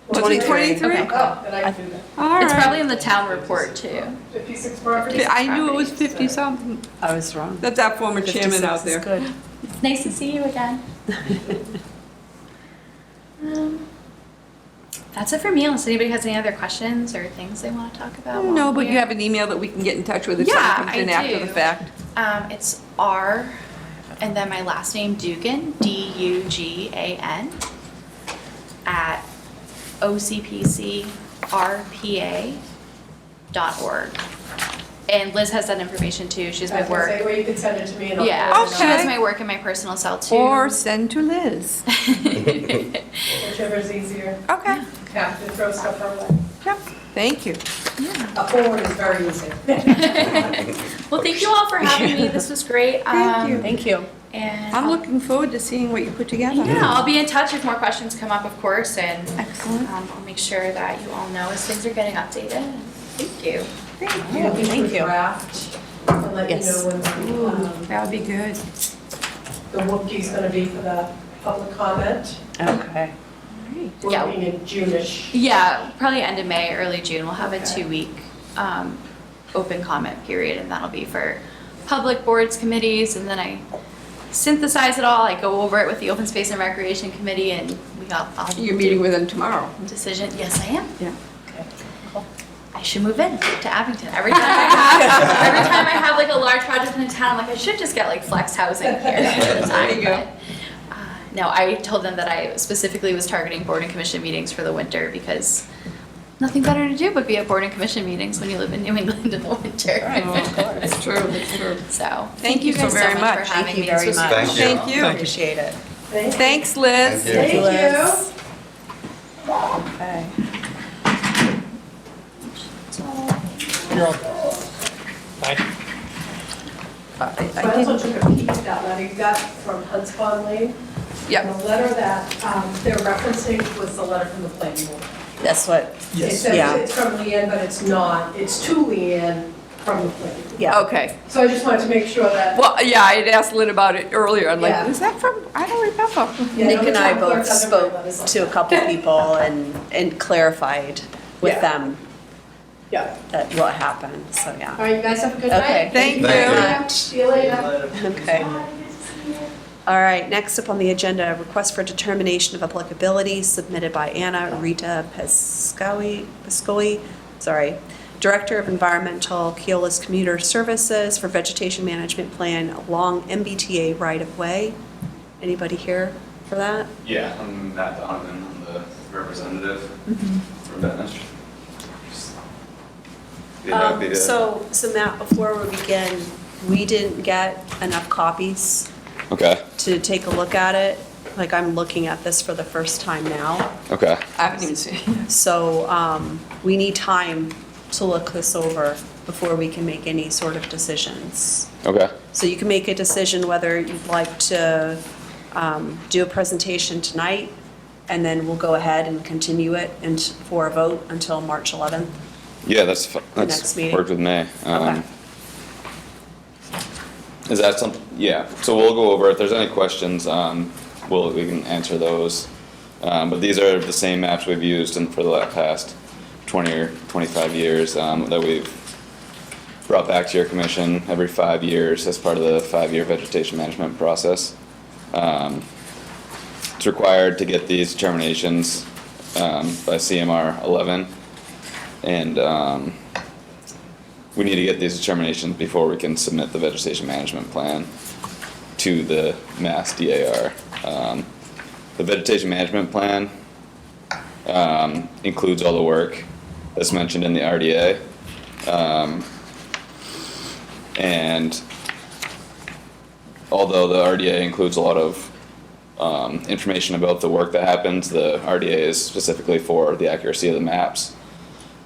Was it 23? Okay. Oh, then I can do that. All it's right. probably in the town report too. 56 properties? I knew it was properties, 50 so. something. I was wrong. That's our former chairman 56 out is there. good. It's nice to see you again. That's it for me, unless anybody has any other questions or things they want to talk about. while No, I'm but you here. have an email that we can get in touch with if Yeah, something comes in I after do. the fact. It's R, and then my last name, Dugan, Dugan, at ocpcrpa.org. And Liz has that information too. She has I my was gonna work. say, well, you can send it to me and I'll. Yeah, forward it she on. has Okay. my work and my personal cell too. Or send to Liz. Whichever's easier. Okay. Have to throw stuff our way. Yep. Thank you. A forward is very easy. Well, thank you all for having me. This was great. Thank you. Thank you. And I'm looking forward to seeing what you put together. Yeah, I'll be in touch if more questions come up, of course, and Excellent. I'll make sure that you all know as things are getting updated. Thank you. Thank Yeah. you. Looking Thank for you. draft and let you Yes. know when That would be good. the Wookie's gonna be for the public comment. Okay. We're Yeah. looking in June-ish. Yeah, probably end of May, early June, we'll have a 2-week open comment period, and that'll be for public boards, committees, and then I synthesize it all, I go over it with the Open Space and Recreation Committee, and we got all You're meeting with them tomorrow. decision. Yes, I am. Yeah. I should move in to Abington. Every time I have like a large project in a town, I'm like, I should just get like flex housing here at a time. There you go. But, no, I told them that I specifically was targeting board and commission meetings for the winter because nothing better to do but be at board and commission meetings when you live in New England in the winter. That's true, that's true. So, Thank you so very much. for having Thank you me. very This was much. fun. Thank you. Thank you. Appreciate it. Thanks, Liz. Thank you. Thank you. Okay. You're all. Bye. So I also took a peek at that letter you got from Hunts Pond Lane. Yep. And the letter that they're referencing was the letter from the planning board. That's what, It says Yeah. it's from Leanne, but it's not. It's to Leanne from the planning board. yeah. Okay. So I just wanted to make sure that. Well, yeah, I had asked Lynn about it earlier. I'm like, Yeah. is that from, I don't remember. Yeah, Nick no, and the I town clerk both doesn't write spoke letters like to a that. couple people and clarified with Yeah. them Yeah. that what happened, so All yeah. right, you guys have a good Okay. night. Thank Thank you. you. See you later. Okay. All right, next up on the agenda, request for determination of applicability submitted by Anna Rita Pescoe, Director of Environmental Keolis Commuter Services for Vegetation Management Plan along MBTA right-of-way. Anybody here for that? Yeah, I'm Matt Donovan, I'm the representative for Venice. Be happy to- So Matt, before we begin, we didn't get enough copies Okay, to take a look at it. Like, I'm looking at this for the first time now. okay, I haven't even seen it. So we need time to look this over before we can make any sort of decisions. okay. So you can make a decision whether you'd like to do a presentation tonight, and then we'll go ahead and continue it and for a vote until March 11th. Yeah, that's next meeting. worked with me. Okay. Is that something, yeah, so we'll go over, if there's any questions, we can answer those. But these are the same maps we've used for the past 20 or 25 years, that we've brought back to your commission every 5 years as part of the 5-year vegetation management process. It's required to get these determinations, by CMR 11. And, we need to get these determinations before we can submit the vegetation management plan to the Mass DAR. The vegetation management plan includes all the work that's mentioned in the RDA. And although the RDA includes a lot of information about the work that happens, the RDA is specifically for the accuracy of the maps.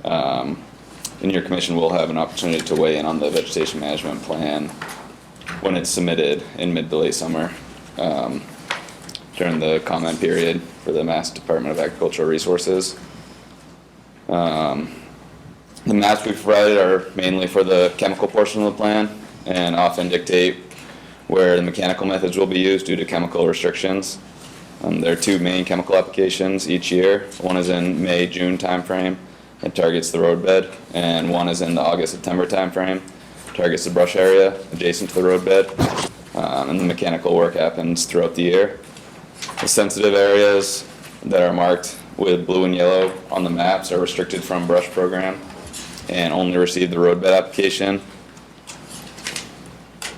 And your commission will have an opportunity to weigh in on the vegetation management plan when it's submitted in mid to late summer, during the comment period for the Mass Department of Agricultural Resources. The maps we provided are mainly for the chemical portion of the plan and often dictate where the mechanical methods will be used due to chemical restrictions. There are 2 main chemical applications each year. One is in May-June timeframe. It targets the roadbed, and one is in the August-September timeframe, targets the brush area adjacent to the roadbed, and the mechanical work happens throughout the year. The sensitive areas that are marked with blue and yellow on the maps are restricted from brush program and only receive the roadbed application.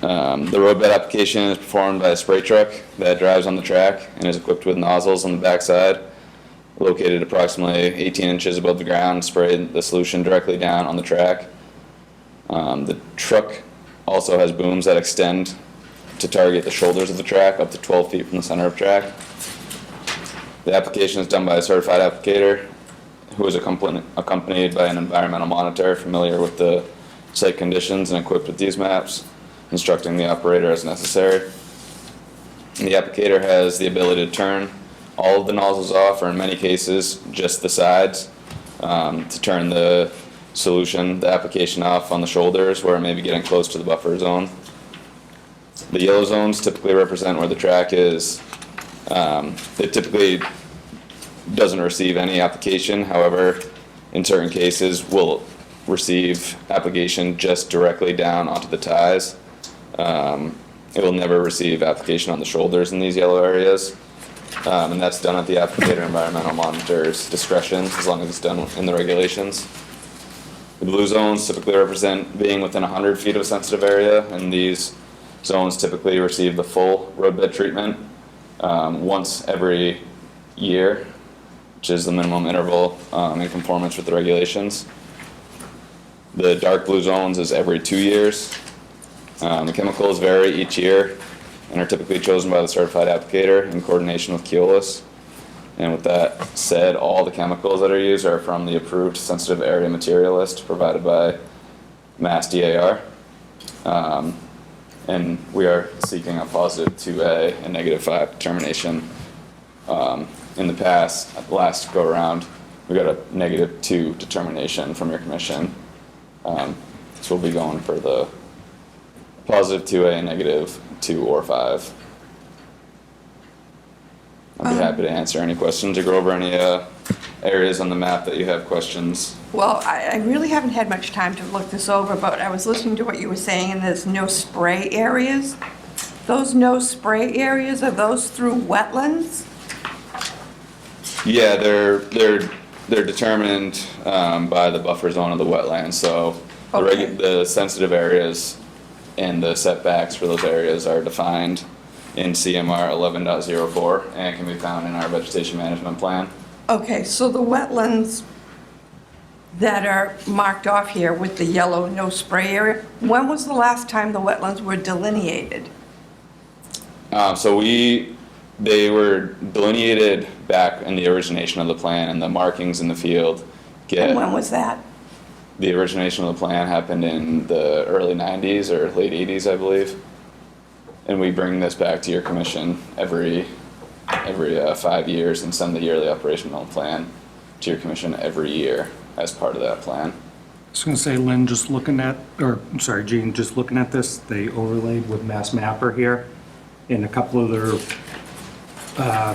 The roadbed application is performed by a spray truck that drives on the track and is equipped with nozzles on the backside, located approximately 18 inches above the ground, sprayed the solution directly down on the track. The truck also has booms that extend to target the shoulders of the track up to 12 feet from the center of track. The application is done by a certified applicator who is accompanied by an environmental monitor familiar with the site conditions and equipped with these maps, instructing the operator as necessary. And the applicator has the ability to turn all of the nozzles off, or in many cases, just the sides, to turn the solution, the application off on the shoulders where it may be getting close to the buffer zone. The yellow zones typically represent where the track is. They typically doesn't receive any application. However, in certain cases, will receive application just directly down onto the ties. It will never receive application on the shoulders in these yellow areas. And that's done at the applicator environmental monitor's discretion, as long as it's done in the regulations. The blue zones typically represent being within 100 feet of a sensitive area, and these zones typically receive the full roadbed treatment once every year, which is the minimum interval in conformance with the regulations. The dark blue zones is every 2 years. The chemicals vary each year and are typically chosen by the certified applicator in coordination with Keolis. And with that said, all the chemicals that are used are from the approved sensitive area material list provided by Mass DAR. And we are seeking a positive 2A and negative 5 determination. In the past, last go around, we got a negative 2 determination from your commission. So we'll be going for the positive 2A and negative 2 or 5. I'd be happy to answer any questions or go over any areas on the map that you have questions. Well, I really haven't had much time to look this over, but I was listening to what you were saying, and there's no spray areas. Those no spray areas, are those through wetlands? Yeah, they're determined by the buffer zone of the wetlands. So Okay. the sensitive areas and the setbacks for those areas are defined in CMR 11.04 and can be found in our vegetation management plan. Okay, so the wetlands that are marked off here with the yellow no spray area, when was the last time the wetlands were delineated? They were delineated back in the origination of the plan, and the markings in the field And when was that? the origination of the plan happened in the early 90s or late 80s, I believe. And we bring this back to your commission every 5 years and send the yearly operational plan to your commission every year as part of that plan. I was gonna say, Lynn, just looking at, or, I'm sorry, Gene, just looking at this, they overlaid with Mass Mapper here in a couple of their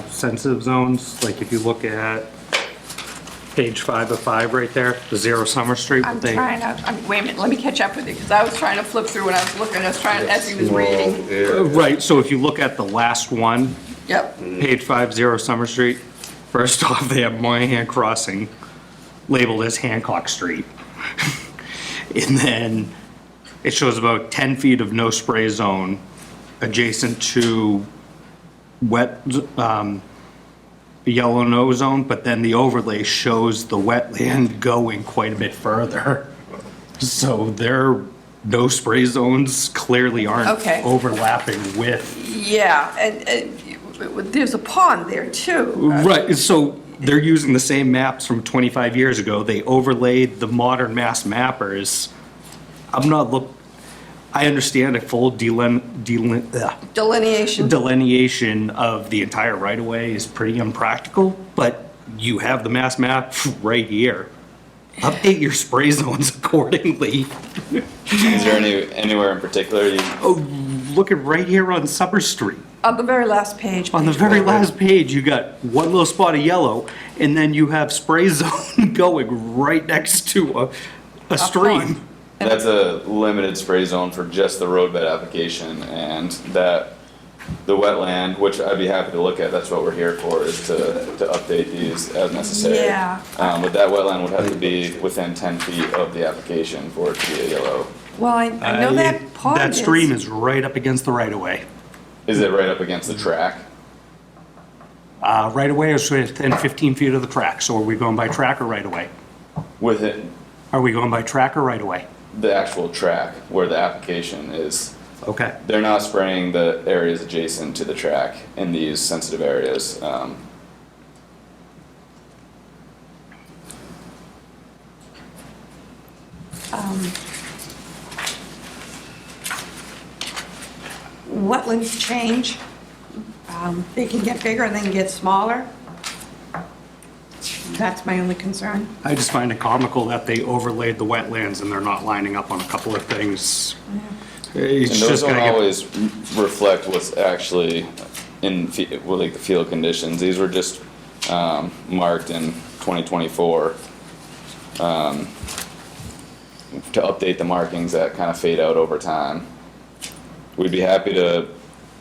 sensitive zones. Like if you look at page 5 of 5 right there, the 0 Summer Street. I'm they- trying to, wait a minute, let me catch up with you, because I was trying to flip through when I was looking, I was trying, as he was reading. Right, so if you look at the last one, Yep, page 5, 0 Summer Street, first off, they have Moynihan Crossing labeled as Hancock Street. And then it shows about 10 feet of no spray zone adjacent to wet, the yellow no zone, but then the overlay shows the wetland going quite a bit further. So their no spray zones clearly aren't Okay. overlapping with. yeah, and there's a pond there too. Right, so they're using the same maps from 25 years ago. They overlaid the modern Mass Mappers. I understand a full Delineation, delineation of the entire right-of-way is pretty impractical, but you have the Mass Map right here. Update your spray zones accordingly. Is there anywhere in particular you, Oh, look at right here on Summer Street. on the very last page. On the page very 4. last page, you got one little spot of yellow, and then you have spray zone going right next to a stream. that's a limited spray zone for just the roadbed application, and that the wetland, which I'd be happy to look at, that's what we're here for, is to update these as necessary. Yeah. But that wetland would have to be within 10 feet of the application for it to be a yellow. Well, I know that pond That stream is right up against the right-of-way. Is it right up against the track? Right-of-way is within 15 feet of the track, so are we going by track or right-of-way? With it, Are we going by track or right-of-way? the actual track where the application is, Okay. they're not spraying the areas adjacent to the track in these sensitive areas. Wetlands change. They can get bigger and they can get smaller. That's my only concern. I just find it comical that they overlaid the wetlands and they're not lining up on a couple of things. It's And those just don't gonna get, always reflect what's actually in, like the field conditions. These were just marked in 2024, to update the markings that kind of fade out over time. We'd be happy to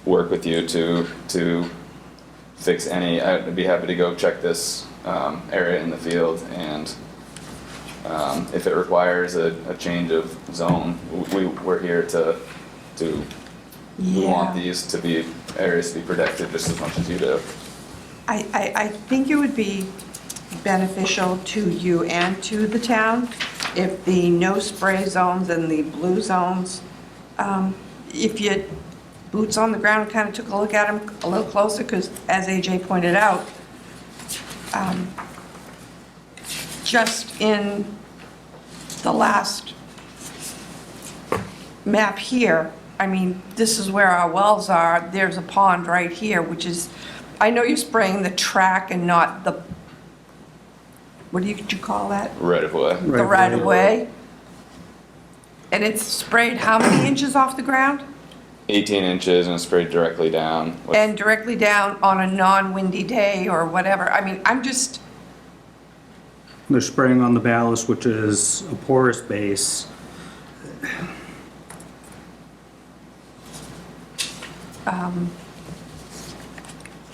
work with you to fix any, I'd be happy to go check this area in the field, and if it requires a change of zone, we're here to, we want Yeah. these to be areas to be protected just as much as you do. I think it would be beneficial to you and to the town if the no spray zones and the blue zones, if you boots on the ground kind of took a look at them a little closer, because as AJ pointed out, just in the last map here, I mean, this is where our wells are, there's a pond right here, which is, I know you're spraying the track and not the, what do you call that? Right of way. The right of way. And it's sprayed how many inches off the ground? 18 inches and sprayed directly down. And directly down on a non-windy day or whatever. I mean, I'm just, They're spraying on the ballast, which is a porous base.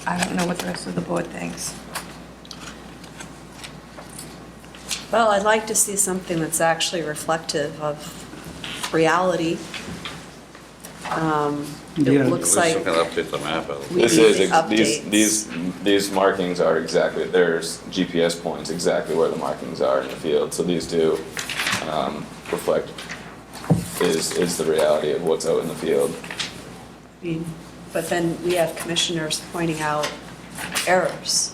I don't know what the rest of the board thinks. Well, I'd like to see something that's actually reflective of reality. It Yeah. looks At least like we can update the map at least. we This need is, the these updates. markings are exactly, there's GPS points exactly where the markings are in the field, so these do, reflect, is the reality of what's out in the field. I mean, but then we have commissioners pointing out errors.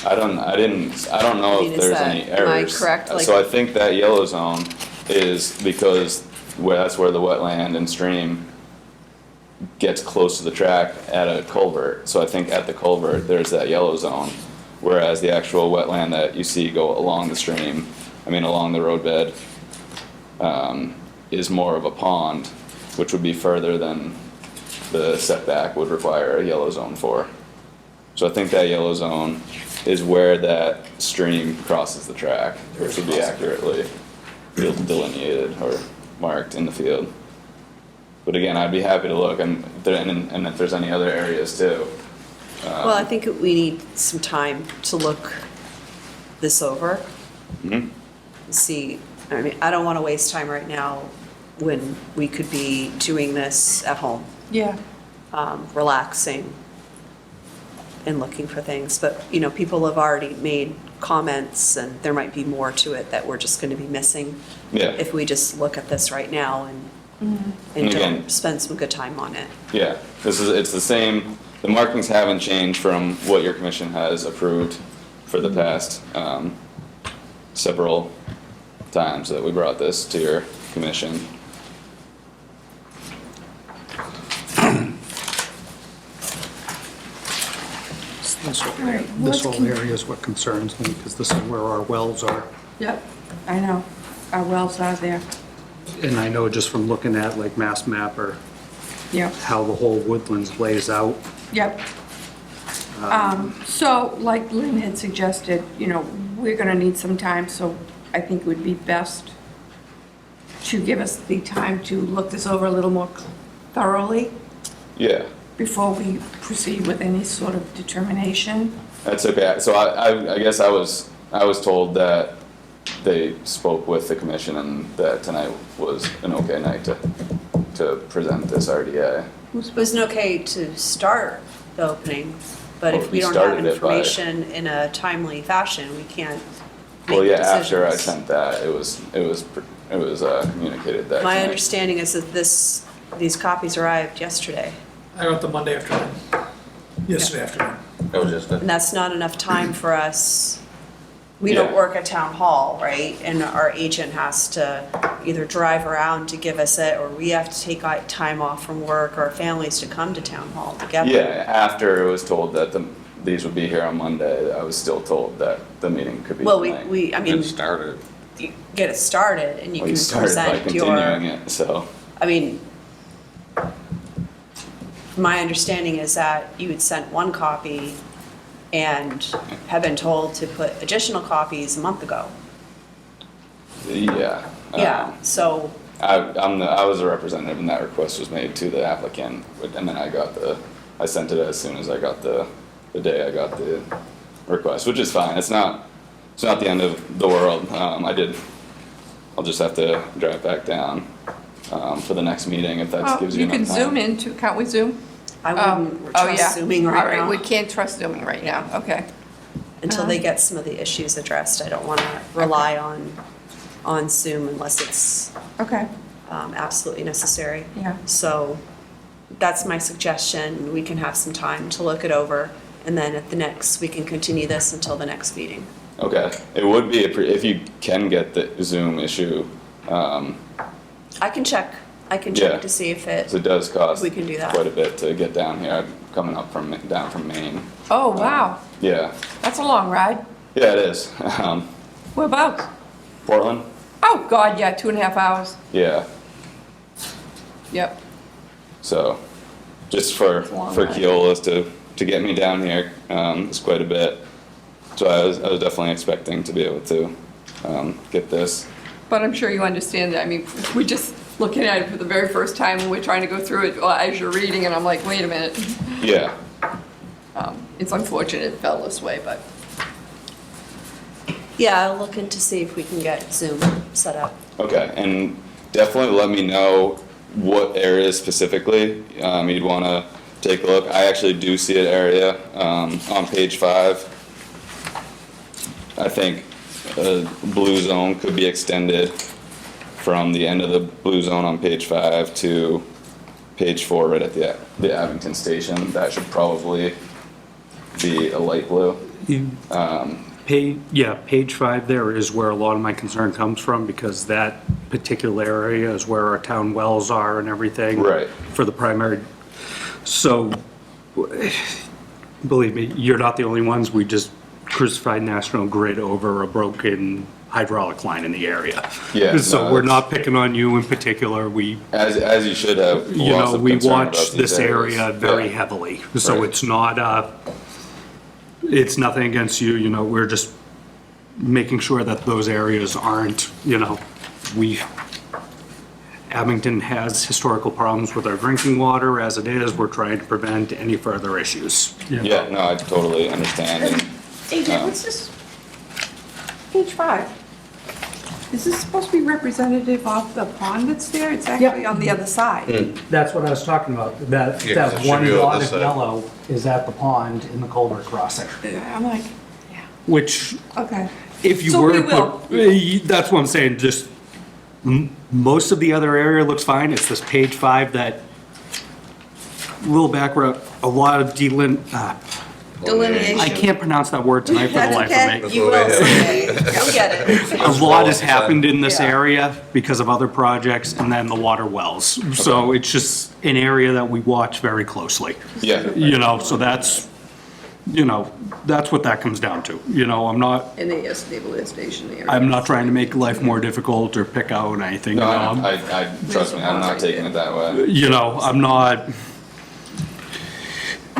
I don't know I mean, if is there's that- any am I errors. correct? So I Like- think that yellow zone is because that's where the wetland and stream gets close to the track at a culvert. So I think at the culvert, there's that yellow zone. Whereas the actual wetland that you see go along the stream, along the roadbed, is more of a pond, which would be further than the setback would require a yellow zone for. So I think that yellow zone is where that stream crosses the track, which would be accurately delineated or marked in the field. But again, I'd be happy to look, and if there's any other areas too. Well, I think we need some time to look this over. See, I mean, I don't want to waste time right now when we could be doing this at home, Yeah. relaxing and looking for things. But, you know, people have already made comments, and there might be more to it that we're just going to be missing Yeah. if we just look at this right now and And again- don't spend some good time on it. Yeah, it's the same, the markings haven't changed from what your commission has approved for the past, several times that we brought this to your commission. This whole area is what concerns me, because this is where our wells are. Yep, I know. Our wells are there. And I know just from looking at like Mass Mapper, Yep. how the whole woodlands lays out. Yep. So like Lynn had suggested, you know, we're gonna need some time, so I think it would be best to give us the time to look this over a little more thoroughly Yeah, before we proceed with any sort of determination. that's okay. So I guess I was told that they spoke with the commission and that tonight was an okay night to present this RDA. It was okay to start the opening, but Well, if we we don't have started it by- information in a timely fashion, we can't Well, make yeah, decisions. after I sent that, it was communicated that My tonight. understanding is that these copies arrived yesterday, I wrote the Monday afternoon, yesterday afternoon. That was just it. and that's not enough time for us. We don't Yeah. work at town hall, right? And our agent has to either drive around to give us it, or we have to take time off from work, or families to come to town hall together. Yeah, after it was told that these would be here on Monday, I was still told that the meeting could be Well, tonight. I mean, It started. you get it started and you Well, can you started by present your. continuing it, so, I mean, my understanding is that you had sent one copy and have been told to put additional copies a month ago. Yeah. Yeah, so, I was a representative and that request was made to the applicant, and then I sent it as soon as I got the day I got the request, which is fine. It's not the end of the world. I'll just have to drive back down, for the next meeting if that Oh, gives you you enough can time. Zoom in too, can't we Zoom? I wouldn't Oh, yeah. trust Zooming All right We now can't trust Zooming right now, okay. until they get some of the issues addressed. I don't want to rely on Zoom unless it's Okay, absolutely necessary. Yeah. So that's my suggestion. We can have some time to look it over, and then at the next, we can continue this until the next meeting. Okay, it would be, if you can get the Zoom issue, I can check Yeah. to see if because it does cost We can do that. quite a bit to get down here. I'm coming up down from Maine. oh, wow, Yeah, that's a long ride. yeah, it is. Whereabouts? Portland? Oh, God, yeah, 2.5 hours, Yeah, yep. so just for a long ride. Keolis to get me down here, is quite a bit. So I was definitely expecting to be able to, get this. But I'm sure you understand that, I mean, we're just looking at it for the very first time, and we're trying to go through it as you're reading, and I'm like, wait a minute. Yeah, It's unfortunate it fell this way, but, Yeah, I'll look into see if we can get Zoom set up. okay, and definitely let me know what areas specifically, you'd wanna take a look. I actually do see an area, on page 5. I think a blue zone could be extended from the end of the blue zone on page 5 to page 4 right at the Abington station. That should probably be a light blue. Page 5 there is where a lot of my concern comes from, because that particular area is where our town wells are and everything. Right. For the primary. So, believe me, you're not the only ones. We just crucified National Grid over a broken hydraulic line in the area. Yeah, So no, we're that's- not picking on you in particular. We, As you should have. you lots know, of we concern about watch these this areas. area very Yeah. heavily. So Right. it's not, it's nothing against you, you know, we're just making sure that those areas aren't, you know, Abington has historical problems with our drinking water as it is. We're trying to prevent any further issues. you know. Yeah, no, I totally understand. And, AJ, what's this? Page 5. Is this supposed to be representative of the pond that's there? It's actually on the other side. That's what I was talking about. That, Yeah, 'cause it that should one be on dot this of side. yellow is at the pond in the culvert crossing, I'm like, yeah, which okay. if you So were we to put, that's what I'm saying, just, most of the other area looks fine. It's this page 5 that, little background, a lot of Delineation. I can't pronounce that word tonight for the That's life okay, of me. you will someday, you'll get it. A lot has happened in this Yeah. area because of other projects and then the water wells. So it's just an area that we watch very closely. yeah, You know, so that's, you know, that's what that comes down to. You know, I'm not Naval Air Station area. I'm not trying to make life more difficult or pick out anything, you no, know. I trust me, I'm not taking it that way. You know, I'm not,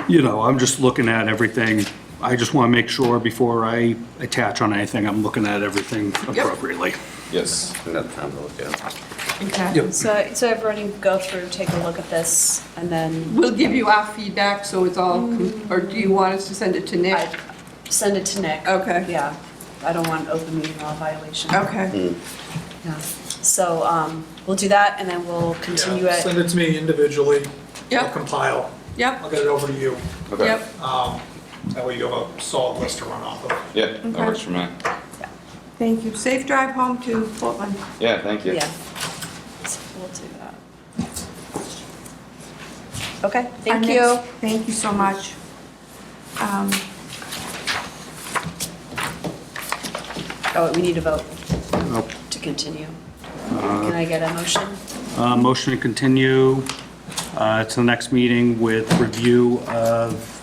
you know, I'm just looking at everything. I just want to make sure before I attach on anything, I'm looking at everything appropriately. Yes, Enough time to look at. Exactly. So everyone can go through, take a look at this, and then We'll give you our feedback, so it's all, or do you want us to send it to Nick? I send it to Nick. Okay. Yeah, I don't want an open meeting law violation. Okay. Yeah. So, we'll do that, and then we'll continue Yeah, it. Send it to me individually. Yep. I'll compile. Yep, I'll get it over to you. okay, yep. That way you have a solid list to run off of. yeah, that Okay. works for me. Thank you. Safe drive home to Portland. Yeah, thank you. Yeah. So we'll do that. Okay, thank Our you. next- Thank you so much. Oh, we need a vote Nope. to continue. Can I get a motion? Motion to continue to the next meeting with review of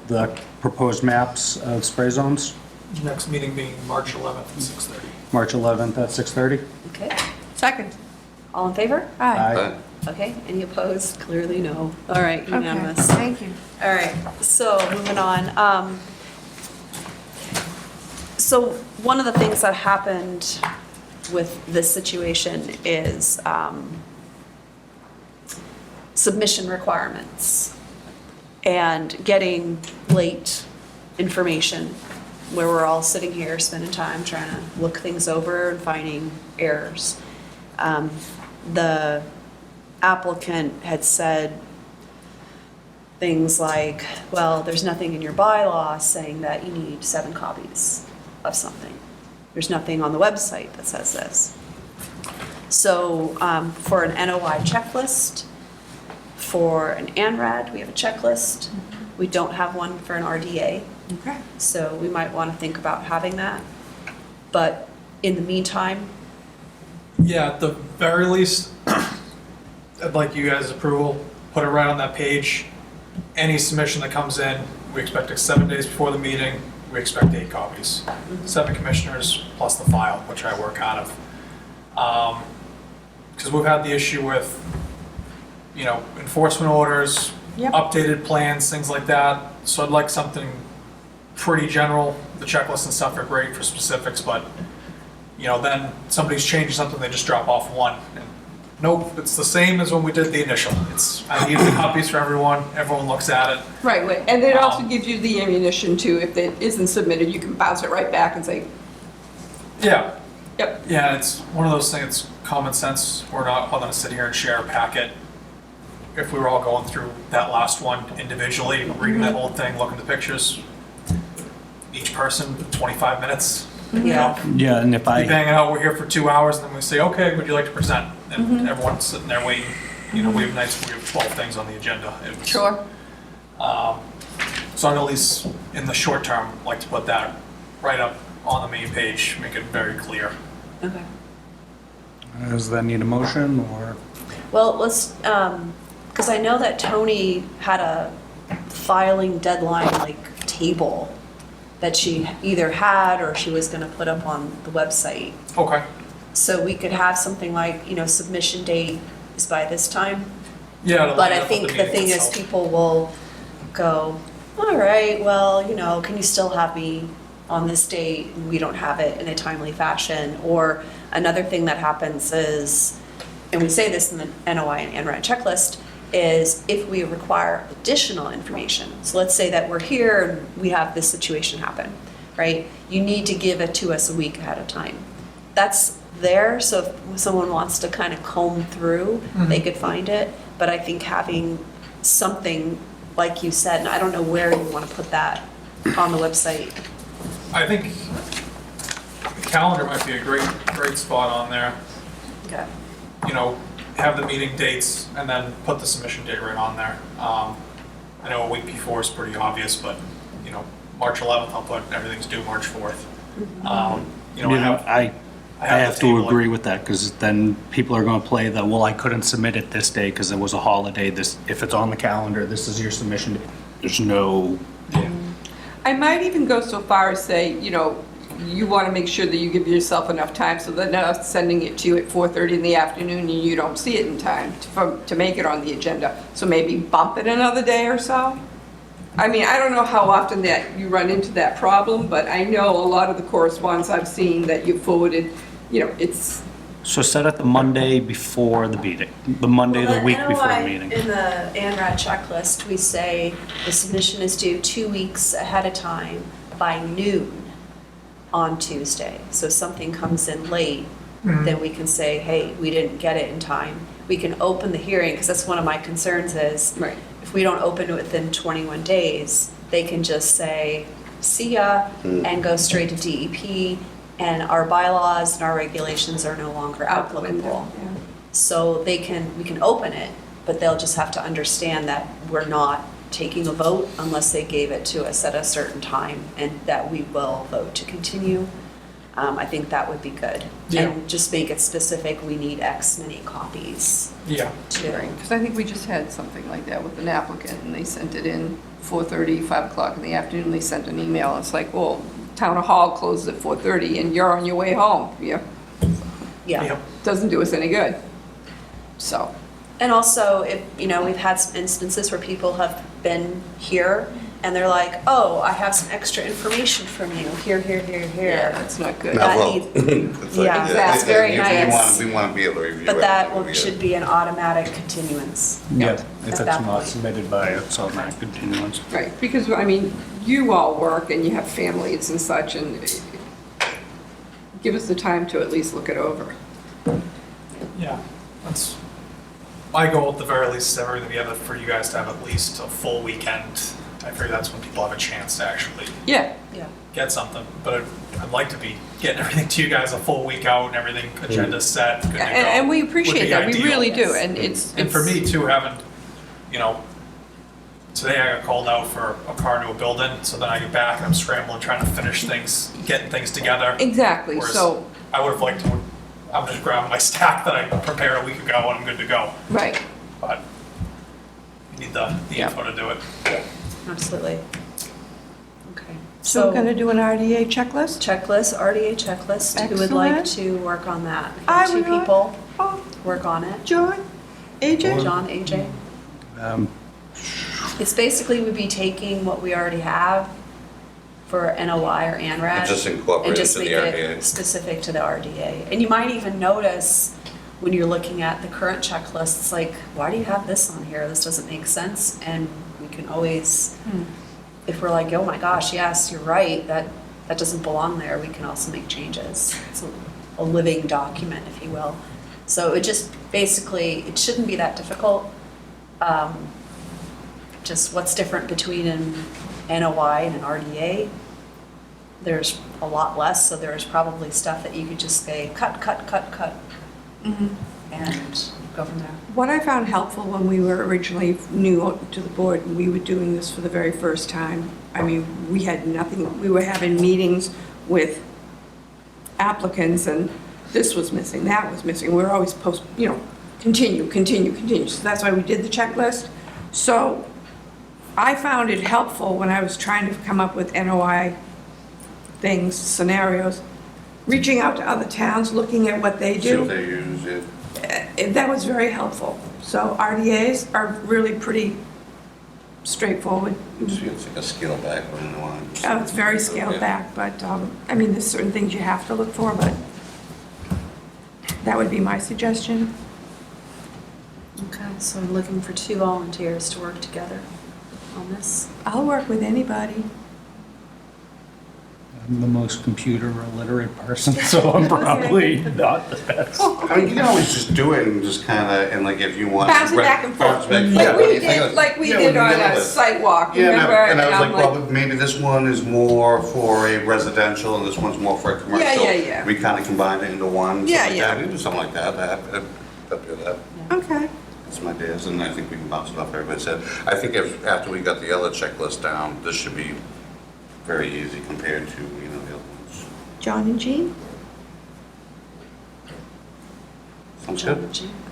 the proposed maps of spray zones, Next meeting being March 11th at 6:30. March 11th at 6:30. Okay, Second. all in favor? Aye. But Okay, any opposed? Clearly no. All right, Okay, unanimous. thank you. All right, so moving on. So one of the things that happened with this situation is submission requirements and getting late information where we're all sitting here spending time trying to look things over and finding errors. The applicant had said things like, well, there's nothing in your bylaw saying that you need 7 copies of something. There's nothing on the website that says this. So for an NOI checklist, for an ANRAD, we have a checklist. We don't have one for an RDA. Okay. So we might want to think about having that. But in the meantime, Yeah, at the very least, I'd like you guys' approval, put it right on that page. Any submission that comes in, we expect it 7 days before the meeting, we expect 8 copies. 7 commissioners plus the file, which I work out of. Because we've had the issue with, enforcement orders, Yep. updated plans, things like that. So I'd like something pretty general. The checklists and stuff are great for specifics, but, then somebody's changing something, they just drop off one. And nope, it's the same as when we did the initial. I need the copies for everyone looks at it. Right, and it also gives you the ammunition too, if it isn't submitted, you can bounce it right back and say, Yeah, yep, yeah, it's one of those things, it's common sense. We're not all gonna sit here and share a packet. If we were all going through that last one individually, reading that whole thing, looking at the pictures, each person, 25 minutes. Yeah. Yeah, and if Keep I, hanging out, we're here for 2 hours, and then we say, okay, would you like to present? And everyone's sitting there waiting. We have nights where we have 12 things on the agenda. sure. So I'd at least, in the short term, like to put that right up on the main page, make it very clear. okay. does that need a motion or? Well, let's, because I know that Tony had a filing deadline, like, table that she either had or she was gonna put up on the website. Okay. So we could have something like, submission date is by this time. Yeah. to But line I up with think the meeting thing is, itself. people will go, all right, well, can you still have me on this date? And we don't have it in a timely fashion. Or another thing that happens is, and we say this in the NOI and ANRAD checklist, is if we require additional information. So let's say that we're here and we have this situation happen, right? You need to give it to us a week ahead of time. That's there, so if someone wants to kind of comb through, they could find it. But I think having something, like you said, and I don't know where you want to put that on the website. I think the calendar might be a great spot on there. Okay. Have the meeting dates and then put the submission date right on there. I know a week before is pretty obvious, but, March 11th, I'll put everything's due March 4th. I I have the to table. agree with that, because then people are gonna play the, well, I couldn't submit it this day because it was a holiday. If it's on the calendar, this is your submission. There's no, I might even go so far as say, you want to make sure that you give yourself enough time so they're not sending it to you at 4:30 in the afternoon and you don't see it in time to make it on the agenda. So maybe bump it another day or so. I mean, I don't know how often that you run into that problem, but I know a lot of the correspondence I've seen that you forwarded, it's, so set it the Monday before the meeting, the Monday, the week before the meeting. In the ANRAD checklist, we say the submission is due 2 weeks ahead of time by noon on Tuesday. So if something comes in late, then we can say, hey, we didn't get it in time. We can open the hearing, because that's one of my concerns is, right. if we don't open it within 21 days, they can just say, see ya, and go straight to DEP, and our bylaws and our regulations are no longer Out the window, applicable. yeah. So we can open it, but they'll just have to understand that we're not taking a vote unless they gave it to us at a certain time, and that we will vote to continue. I think that would be good. Yeah. And just make it specific, we need X many copies Yeah. too. Because I think we just had something like that with an applicant, and they sent it in 4:30, 5 o'clock in the afternoon, they sent an email, it's like, well, town hall closes at 4:30, and you're on your way home, Yeah. Yep. doesn't do us any good. So, And also, if, we've had some instances where people have been here and they're like, oh, I have some extra information from you, here, here, here, Yeah, here. that's not good. No, That well, needs- it's like, yeah, yeah, that's very we nice. want to be able to review it. But that before we get should it. be an automatic continuance. Yeah, At if it's that not point. submitted by us on that continuance. Right, because, I mean, you all work and you have families and such, and give us the time to at least look it over. Yeah, that's my goal at the very least is everything together for you guys to have at least a full weekend. I figure that's when people have a chance to actually Yeah, Yeah. get something, but I'd like to be getting everything to you guys a full week out and everything, agenda set, good to go. and we would appreciate be that, we ideal. really do, Yes. and it's. And for me too, having, you know, today I got called out for a car to a building, so then I get back and I'm scrambling, trying to finish things, getting things together. Exactly, Whereas so, I would have liked to, I'm just grabbing my stack that I prepared a week ago and I'm good to go. right, But you need the Yeah. info to do it. Absolutely. Okay. so we're gonna do an RDA checklist? Checklist, RDA checklist. Who would like Excellent. to work on that? I Two would like- people Oh, work on it. John, AJ? John, AJ. Um, It's basically we'd be taking what we already have for NOI or ANRAD. And just incorporate and it just to the make it RDA. specific to the RDA. And you might even notice when you're looking at the current checklist, it's like, why do you have this on here? This doesn't make sense. And we can always, if we're like, oh my gosh, yes, you're right, that doesn't belong there, we can also make changes. It's a living document, if you will. So it just, basically, it shouldn't be that difficult. Just what's different between an NOI and an RDA. There's a lot less, so there's probably stuff that you could just say, cut, cut, cut, cut, and go from there. What I found helpful when we were originally new to the board, and we were doing this for the very first time, I mean, we had nothing, we were having meetings with applicants, and this was missing, that was missing, we were always continue, continue, continue, so that's why we did the checklist. So I found it helpful when I was trying to come up with NOI things, scenarios, reaching out to other towns, looking at what they See what do. they use, yeah. That was very helpful. So RDAs are really pretty straightforward. It's like a scale back one in a while. Oh, it's very scaled back, but, I mean, there's certain things you have to look for, but that would be my suggestion. Okay, so I'm looking for 2 volunteers to work together on this. I'll work with anybody. I'm the most computer illiterate person, so I'm probably not the best. I mean, you can always just do it and just kind of, and like if you want. Bounce it back and forth. Bounce back and Like forth. we What do you think did, of- like we Yeah, did we on did a it. site walk, Yeah, remember? and I was I'm like, well, but maybe this one is more for a residential and this one's more for a commercial. yeah. We kind of combined it into one. Yeah, something like yeah. that. We can do something like that, that'd do that. Okay. That's my ideas, and I think we can bounce it off everybody said. I think after we got the other checklist down, this should be very easy compared to, the other ones. John and Jean? Sounds good?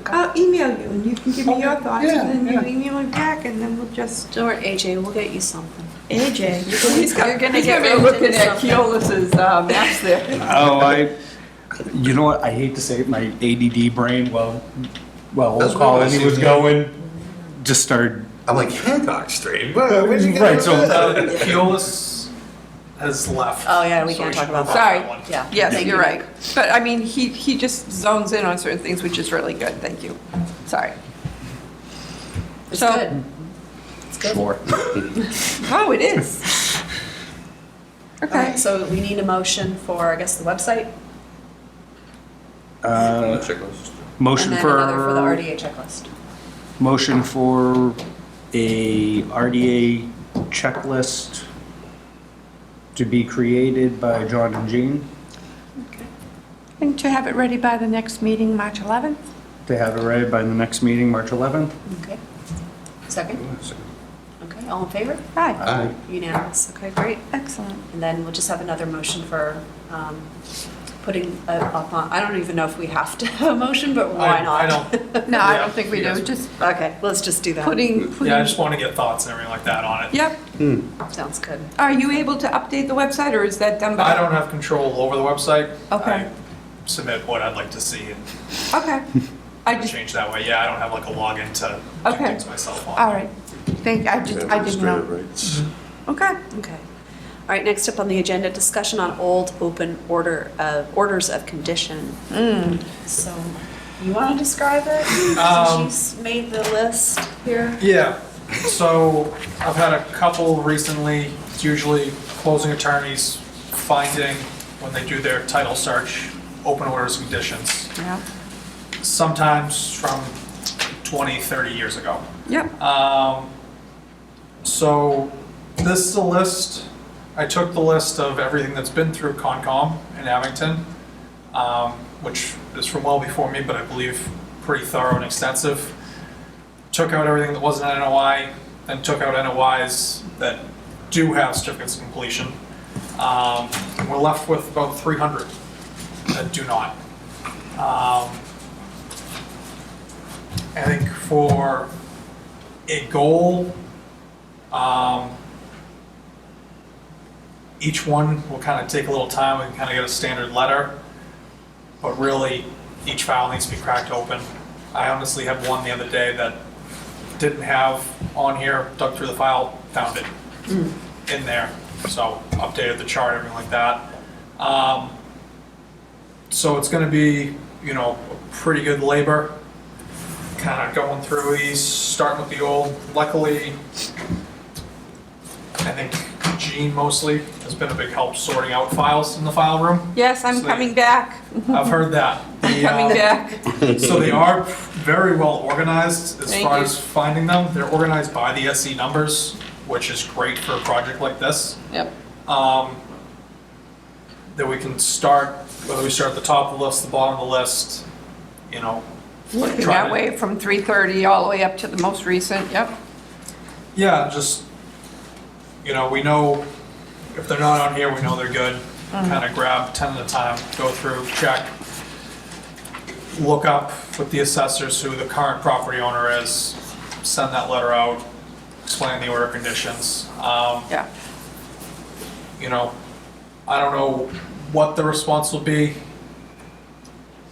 I'll email you and you can give me your thoughts Yeah, and then yeah. you email me back and then we'll just, Don't worry, AJ, we'll get you something. AJ. He's You're gonna he's get be roped looking into at something. Keolis's maps there. Oh, you know what, I hate to say it, my ADD brain, well, That's Old Colony what I was see. going, just started, I'm like, Hancock Street? Where'd you get right, so, Keolis has left. Oh, yeah, we so can't should talk about move that. off Sorry. one. Yeah. Yes, Thank you're you. right. But I mean, he just zones in on certain things, which is really good. Thank you. Sorry. It's So- good. It's good. sure. Oh, it is. All Okay. right, so we need a motion for, I guess, the website, Checklist. Motion and then another for the for, RDA checklist. motion for a RDA checklist to be created by John and Jean, And to have it ready by the next meeting, March 11th? to have it ready by the next meeting, March 11th. Okay. Second? Okay, all in favor? Hi. Aye. Unanimous. Okay, great. Excellent. And then we'll just have another motion for putting up on, I don't even know if we have to have a motion, but why not? I don't, No, I Yeah, don't think we you do. guys- Just Okay, let's just do that. putting. yeah, I just want to get thoughts and everything like that on it. Yep. Sounds good. Are you able to update the website or is that done by? I don't have control over the website. Okay. I submit what I'd like to see and Okay. I just, change that way. Yeah, I don't have like a login to do Okay. things myself on. all right. I didn't know. Rates. Okay. Okay. All right, next up on the agenda, discussion on old open orders of condition. So, you want to describe it? Since she's made the list here. Yeah, so I've had a couple recently. It's usually closing attorneys finding, when they do their title search, open orders of conditions. Yeah. Sometimes from 20, 30 years ago. Yep. So this is a list. I took the list of everything that's been through Concom in Abington, which is from well before me, but I believe pretty thorough and extensive. Took out everything that wasn't an NOI, and took out NOIs that do have certificates of completion. And we're left with about 300 that do not. I think for a goal, each one will kind of take a little time. We can kind of get a standard letter, but really each file needs to be cracked open. I honestly had one the other day that didn't have on here, dug through the file, found it in there. So updated the chart, everything like that. So it's going to be, a pretty good labor, kind of going through these, starting with the old. Luckily, I think Jean mostly has been a big help sorting out files in the file room. Yes, I'm So coming back. I've heard that. Coming back. So they are very well organized as Thank far you. as finding them. They're organized by the SE numbers, which is great for a project like this. Yep. That we can start, whether we start at the top of the list, the bottom of the list, Looking try that to- way from 3:30 all the way up to the most recent, yep. Yeah, just, we know if they're not on here, we know they're good. Kind of grab 10 at a time, go through, check. Look up with the assessors who the current property owner is, send that letter out, explain the order conditions. Yeah. I don't know what the response will be.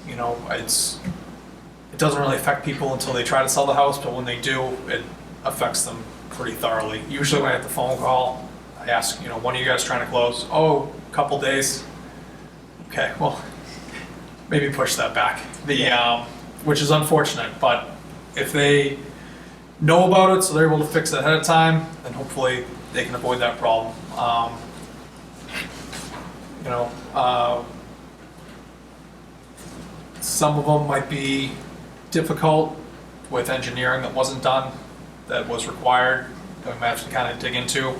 It doesn't really affect people until they try to sell the house, but when they do, it affects them pretty thoroughly. Usually when I have the phone call, I ask, when are you guys trying to close? Oh, couple days. Okay, well, maybe push that back. Which is unfortunate, but if they know about it, so they're able to fix it ahead of time, then hopefully they can avoid that problem. Some of them might be difficult with engineering that wasn't done, that was required, that we might have to kind of dig into.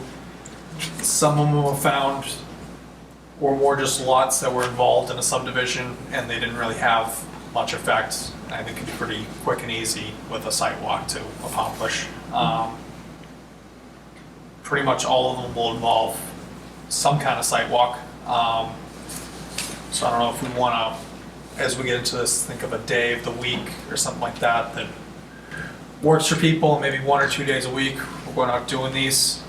Some of them have found were more just lots that were involved in a subdivision and they didn't really have much effect. I think it can be pretty quick and easy with a site walk to accomplish. Pretty much all of them will involve some kind of site walk. So I don't know if we want to, as we get into this, think of a day of the week or something like that that works for people, maybe 1 or 2 days a week. We're going out doing these.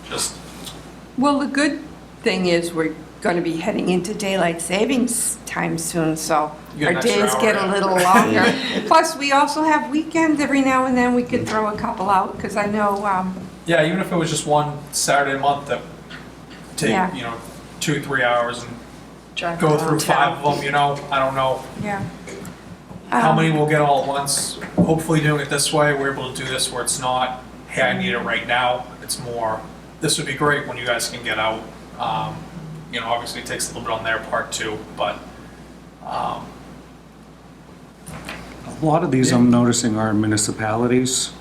Just, Well, the good thing is we're going to be heading into daylight savings time soon, so You get our an extra days hour, get a yeah. little longer. Plus, we also have weekends every now and then we could throw a couple out, because I know, yeah, even if it was just one Saturday a month that take, Yeah. 2-3 hours and Drive go around through town. 5 of them, I don't know yeah. how many we'll get all at once. Hopefully doing it this way, we're able to do this where it's not, hey, I need it right now. It's more, this would be great when you guys can get out. Obviously it takes a little bit on their part too, but, A lot of these I'm noticing are municipalities.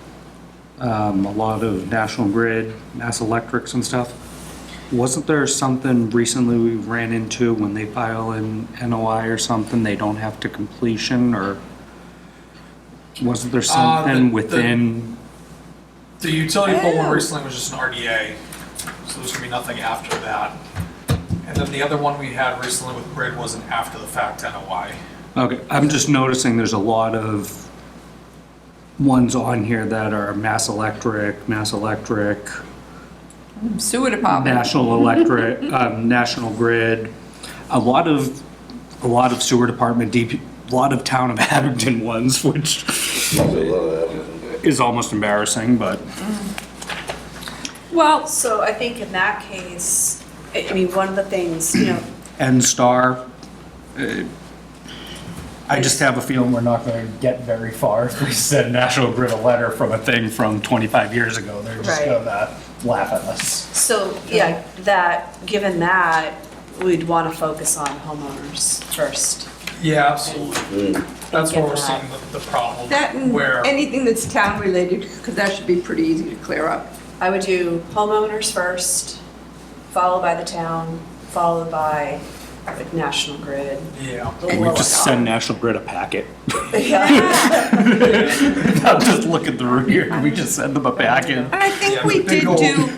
A lot of National Grid, Mass Electrics and stuff. Wasn't there something recently we ran into when they file an NOI or something, they don't have to completion, or wasn't there something within? the utility pole one Oh. recently was just an RDA, so there's gonna be nothing after that. And then the other one we had recently with Grid was an after the fact NOI. Okay, I'm just noticing there's a lot of ones on here that are Mass Electric, Sewer department. National Electric, National Grid, a lot of sewer department, a lot of town of Abington ones, which is almost embarrassing, but Well, So I think in that case, I mean, one of the things, you know, N-Star, I just have a feeling we're not going to get very far if we send National Grid a letter from a thing from 25 years ago. They're just Right. going to laugh at us. so, yeah, that, given that, we'd want to focus on homeowners first. Yeah, absolutely. That's where we're Get seeing that. the problem, that and where, anything that's town-related, because that should be pretty easy to clear up. I would do homeowners first, followed by the town, followed by like National Grid. yeah. the We lowest. just send National Grid a packet. Yeah. Not just looking through here. We just send them a packet. And I think Yeah, we the big did goal- do,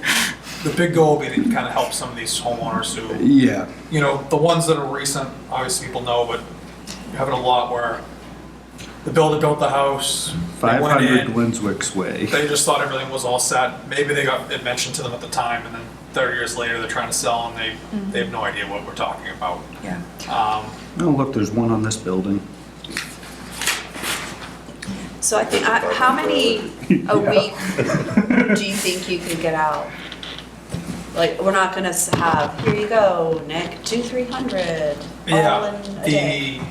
The big goal would be to kind of help some of these homeowners who, Yeah. you know, the ones that are recent, obviously people know, but you're having a lot where the builder built the house, they went 500 in, Glenwick's Way. they just thought everything was all set. Maybe they got it mentioned to them at the time, and then 30 years later, they're trying to sell, and they have no idea what we're talking about. yeah. Oh, look, there's one on this building. So I think, how many a week do you think you could get out? Like, we're not gonna have, here you go, Nick, 300, all Yeah, in a day.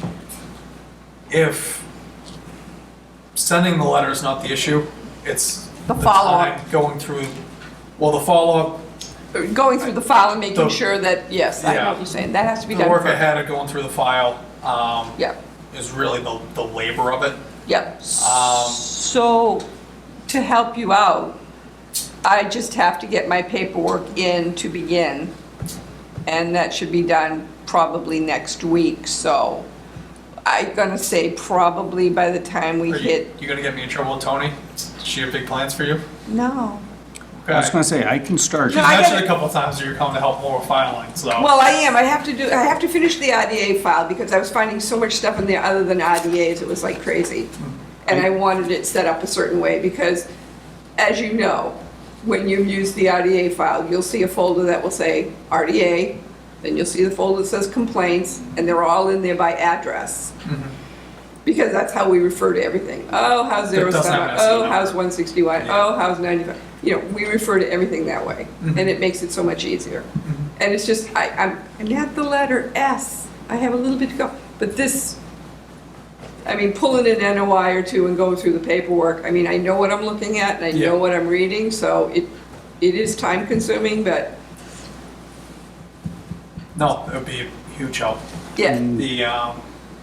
if sending the letter is not the issue, it's The the follow-up. time going through, well, the follow-up, Going through the file and making The- sure that, yes, I know Yeah. what you're saying, that has to be the done work first. ahead of going through the file, Yeah, is really the labor of it. yeah. So, to help you out, I just have to get my paperwork in to begin, and that should be done probably next week, so I'm gonna say probably by the time we Are hit, you gonna get me in trouble with Tony? Does she have big plans for you? no. I was Okay. going to say, I can start. She's No, I mentioned gotta- a couple of times that you're coming to help more with filing, so. Well, I am, I have to finish the RDA file, because I was finding so much stuff in there other than RDAs, it was like crazy. And I wanted it set up a certain way, because, as you know, when you use the RDA file, you'll see a folder that will say RDA, then you'll see the folder that says complaints, and they're all in there by address. Because that's how we refer to everything. Oh, how's It doesn't 07, have an SE oh, number. how's 161, Yeah. oh, how's 95. You know, we refer to everything that way, and it makes it so much easier. And it's just, I'm at the letter S, I have a little bit to go, but this, I mean, pulling an NOI or two and going through the paperwork, I mean, I know what I'm looking at and I Yeah. know what I'm reading, so it is time consuming, but No, it would be a huge help. yeah, The,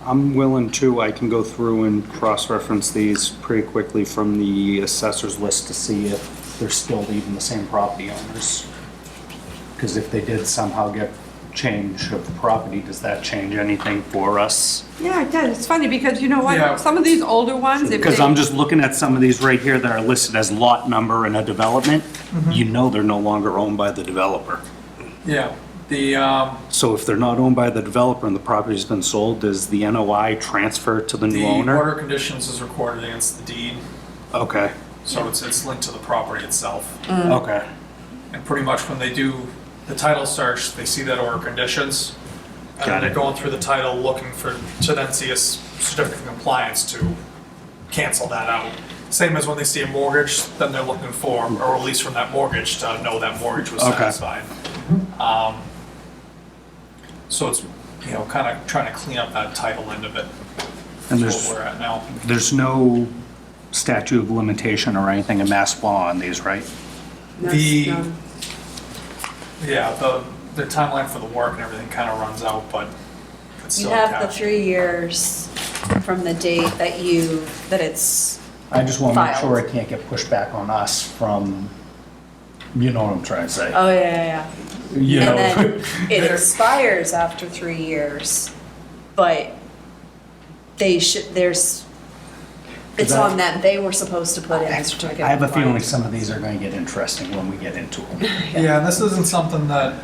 I'm willing to, I can go through and cross-reference these pretty quickly from the assessor's list to see if they're still even the same property owners. Because if they did somehow get change of property, does that change anything for us? yeah, it does. It's funny because you know Yeah. what, some of these older ones, if Because they, I'm just looking at some of these right here that are listed as lot number in a development. You know they're no longer owned by the developer. yeah, the, So if they're not owned by the developer and the property's been sold, does the NOI transfer to the new the owner? order of conditions is recorded against the deed, Okay, so it's linked to the property itself. okay. And pretty much when they do the title search, they see that order of conditions. And Got then they're it. going through the title looking for, to then see a certificate of compliance to cancel that out. Same as when they see a mortgage, then they're looking for a release from that mortgage to know that mortgage was Okay. satisfied. So it's, you know, kind of trying to clean up that title end of it. And That's there's, where we're at now. there's no statute of limitation or anything in mass law on these, right? No, The- no. Yeah, the timeline for the work and everything kind of runs out, but it's You still have the attached. 3 years from the date that it's, I just want to make Filed. sure it can't get pushed back on us from, you know what I'm trying to say? oh, yeah. You And know, then it expires after 3 years, but they should, it's on them, they were supposed to put in a certificate. I have a of feeling compliance. some of these are going to get interesting when we get into them. Yeah, and this isn't something that,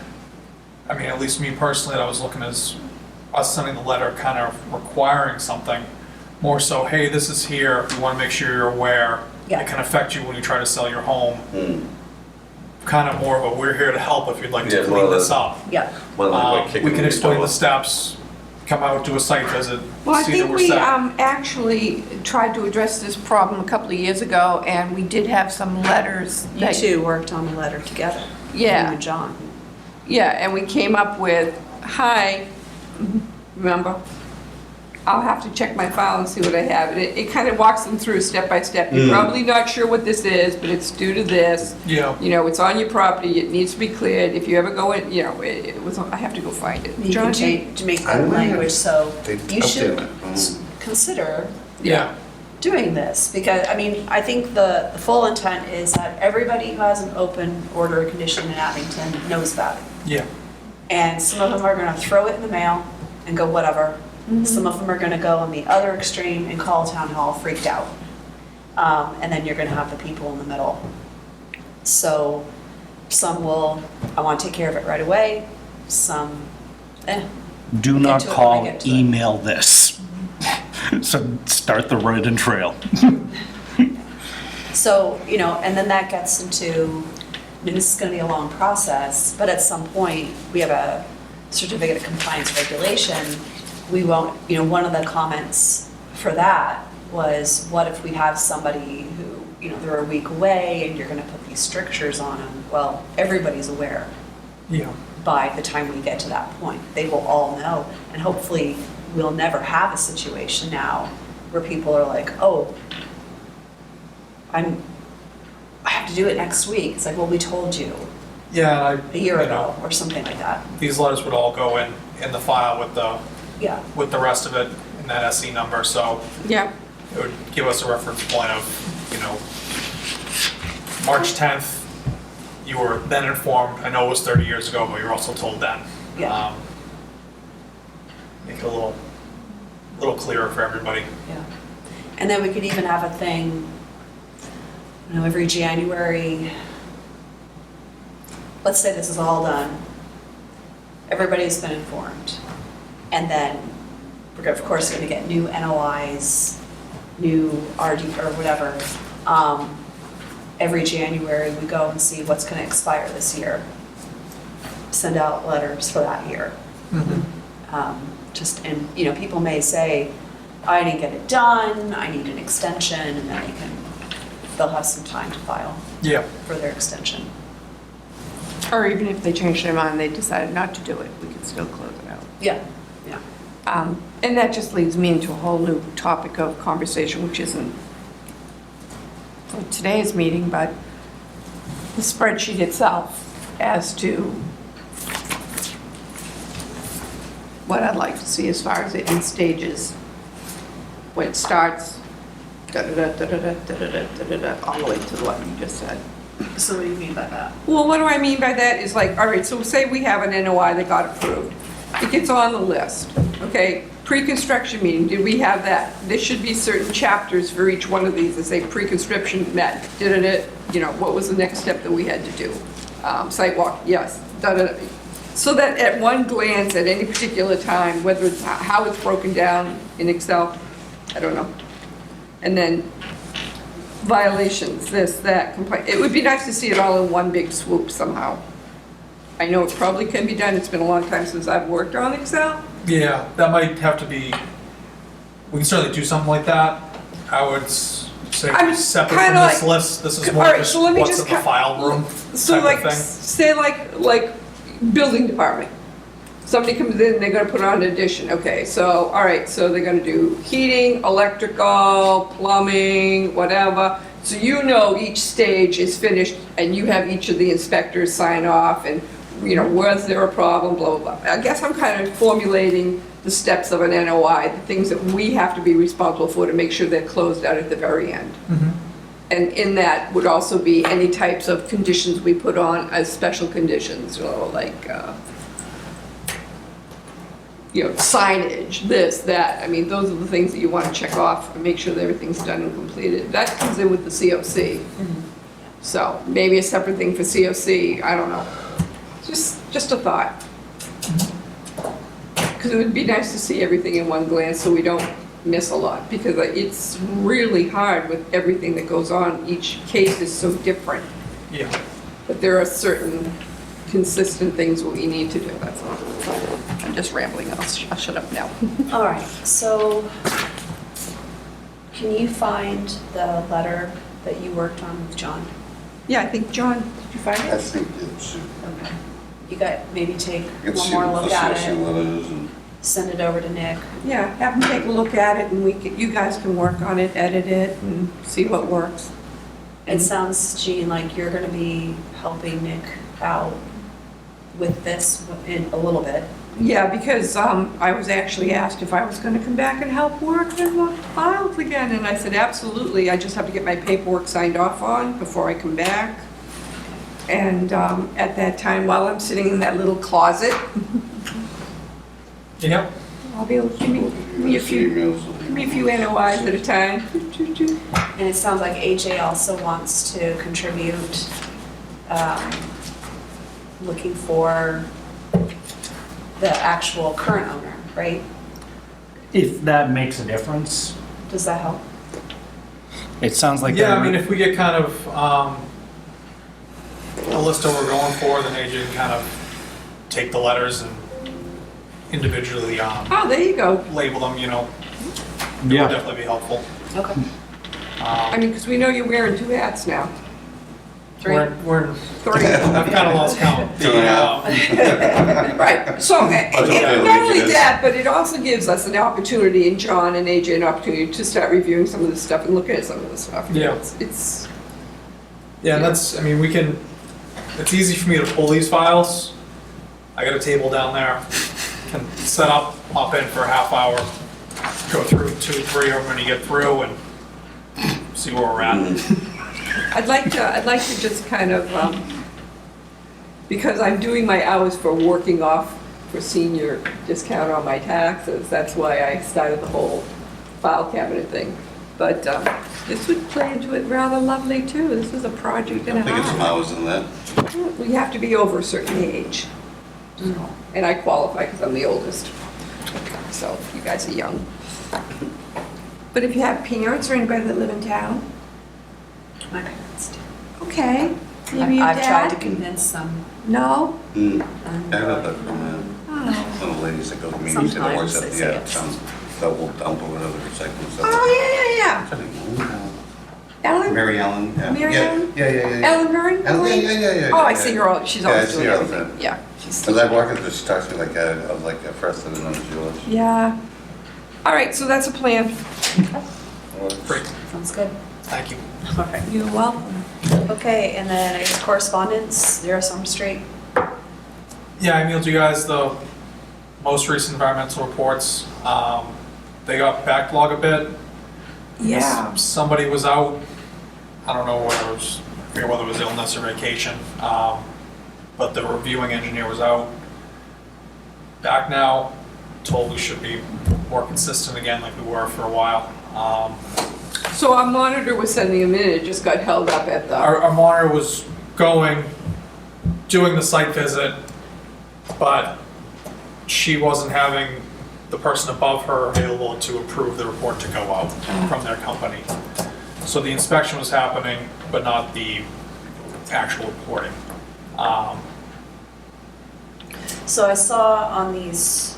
I mean, at least me personally, that I was looking as us sending the letter kind of requiring something. More so, hey, this is here, we want to make sure you're aware. Yeah. It can affect you when you try to sell your home. Kind of more of a, we're here to help if you'd like to Yeah, clean well, this up. Yeah, Well, like kicking We can the explain door. the steps, come out, do a site visit, Well, I see that think we're we set. actually tried to address this problem a couple of years ago, and we did have some letters. You that- two worked on the letter together. Yeah. You and John. Yeah, and we came up with, hi, remember? I'll have to check my file and see what I have. And it kind of walks them through step by step. You're probably not sure what this is, but it's due to this. Yeah. You know, it's on your property, it needs to be cleared. If you ever go in, you know, it was, I have to go find it. You John, can change, to make I that don't know. language, so They you should updated it. consider Yeah, doing this, because, I mean, I think the full intent is that everybody who has an open order of condition in Abington knows about it. yeah, And some of them are gonna throw it in the mail and go whatever. Some of them are gonna go on the other extreme and call town hall freaked out. And then you're gonna have the people in the middle. So some will, I wanna take care of it right away, some, Do Get not to it when I call, get to it. email this. So start the written trail. So, you know, and then that gets into, I mean, this is gonna be a long process, but at some point, we have a certificate of compliance regulation. We won't, you know, one of the comments for that was, what if we have somebody who, you know, they're a week away and you're gonna put these strictures on them? Well, everybody's aware yeah. by the time we get to that point. They will all know, and hopefully, we'll never have a situation now where people are like, oh, I have to do it next week. It's like, well, we told you Yeah, and a year you know, ago, or something like that. these letters would all go in the file Yeah, with the rest of it in that SE number, so Yeah, it would give us a reference point of, you know, March 10th, you were then informed, I know it was 30 years ago, but you were also told then. Yeah. Make it a little clearer for everybody. yeah. And then we could even have a thing, you know, every January, let's say this is all done, everybody's been informed. And then we're of course gonna get new NOIs, new RD or whatever. Every January, we go and see what's gonna expire this year. Send out letters for that year. Just, and, you know, people may say, I didn't get it done, I need an extension, and then they'll have some time to file Yeah. for their extension. or even if they changed their mind, they decided not to do it, we could still close it out. Yeah, yeah. And that just leads me into a whole new topic of conversation, which isn't for today's meeting, but the spreadsheet itself as to what I'd like to see as far as it in stages. When it starts, da-da-da-da-da-da-da-da-da-da, all the way to what you just said. So what do you mean by that? Well, what do I mean by that is like, all right, so say we have an NOI that got approved. It gets on the list, okay? Pre-construction meeting, did we have that? There should be certain chapters for each one of these that say pre-construction met, did, you know, what was the next step that we had to do? Site walk, yes, da-da-da. So that at one glance, at any particular time, whether it's how it's broken down in Excel, I don't know. And then violations, this, that, complaint. It would be nice to see it all in one big swoop somehow. I know it probably can be done, it's been a long time since I've worked on Excel. Yeah, that might have to be, we can certainly do something like that. I would say I'm separate from kinda this like- list, this is All more right, just so let me what's just in the file room So type like, of thing. say like building department. Somebody comes in, they're gonna put on an addition, okay, so, all right, so they're gonna do heating, electrical, plumbing, whatever. So you know each stage is finished and you have each of the inspectors sign off and, you know, was there a problem, blah, blah, blah. I guess I'm kind of formulating the steps of an NOI, the things that we have to be responsible for to make sure they're closed out at the very end. And in that would also be any types of conditions we put on as special conditions, you know, like, you know, signage, this, that. I mean, those are the things that you want to check off and make sure that everything's done and completed. That comes in with the COC. So maybe a separate thing for COC, I don't know. Just a thought. Because it would be nice to see everything in one glance so we don't miss a lot. Because it's really hard with everything that goes on. Each case is so different. Yeah, But there are certain consistent things we need to do, that's all. just rambling, I'll shut up now. All right, so can you find the letter that you worked on with John? Yeah, I think, John, did you find I it? think it's, Okay. You got, maybe take you can one see more the look at association it, letters and. send it over to Nick. Yeah, have him take a look at it, and you guys can work on it, edit it, and see what works. It sounds, Jean, like you're gonna be helping Nick out with this in a little bit. Yeah, because I was actually asked if I was going to come back and help work on the files again, and I said, absolutely, I just have to get my paperwork signed off on before I come back. And at that time, while I'm sitting in that little closet, Yep. I'll be able to give me a few NOIs at a time. And it sounds like AJ also wants to contribute, looking for the actual current owner, right? If that makes a difference, Does that help? it sounds like. Yeah, I they're- mean, if we get kind of a list of what we're going for, then AJ can kind of take the letters and individually Oh, there you go. label them, it would Yeah, definitely be helpful. Okay. I mean, because we know you're wearing 2 hats now. We're 3. I've kind of lost count. Right, so okay, not we only can- that, but it also gives us an opportunity, and John and AJ, an opportunity to start reviewing some of this stuff and looking at some of this stuff. Yeah. It's, Yeah, and that's, I mean, it's easy for me to pull these files. I got a table down there, can set up, hop in for a half hour, go through 2, 3 of them when you get through and see where we're at. I'd like to just kind of, because I'm doing my hours for working off for senior discount on my taxes, that's why I started the whole file cabinet thing. But this would play into it rather lovely too. This is a project and I a think it's some half. hours in that. We have to be over a certain age. And I qualify because I'm the oldest. So you guys are young. But if you have parents or anybody that live in town, My parents do. okay. Maybe your I've tried to dad? convince them. No? and, I heard that from Oh. one of the ladies that goes to meetings that works Sometimes at they the say it. town, that will dump or whatever recycling stuff. Oh, yeah. What's her name? Ellen? Mary Ellen. Yeah. Mary Yeah, Ellen? Yeah. Ellen Murray? Yeah. Oh, I see her all, she's Yeah, always I see doing her all the everything. time. Yeah. she's- As I walk into, she talks to me like, I was like, at first I didn't know who she was. Yeah. All right, so that's a plan. Great, Sounds good. thank you. All right. You're welcome. Okay, and then I guess correspondence, Zero Summer Street. Yeah, I emailed you guys the most recent environmental reports. They got backlog a bit. Yeah. Somebody was out, I don't know whether it was, I forget whether it was illness or vacation, but the reviewing engineer was out. Back now, told we should be more consistent again like we were for a while. So our monitor was sending them in, it just got held up at the, Our monitor was going, doing the site visit, but she wasn't having the person above her available to approve the report to go out from their company. So the inspection was happening, but not the actual reporting. So I saw on these,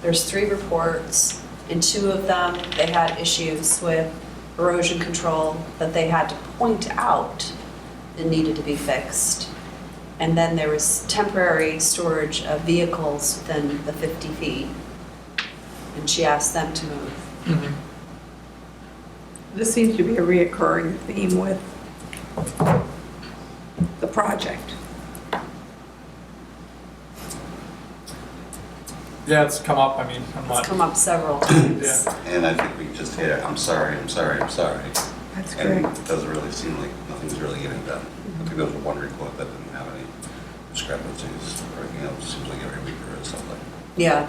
there's 3 reports, and 2 of them, they had issues with erosion control that they had to point out and needed to be fixed. And then there was temporary storage of vehicles within the 50 feet. And she asked them to move. this seems to be a reoccurring theme with the project. Yeah, it's come up, I mean, I'm It's not, come up several times. yeah. And I think we just hear, I'm sorry. That's And great. it doesn't really seem like nothing's really getting done. I think there was one report that didn't have any discrepancies. Everything else seems like every week there is something. Yeah.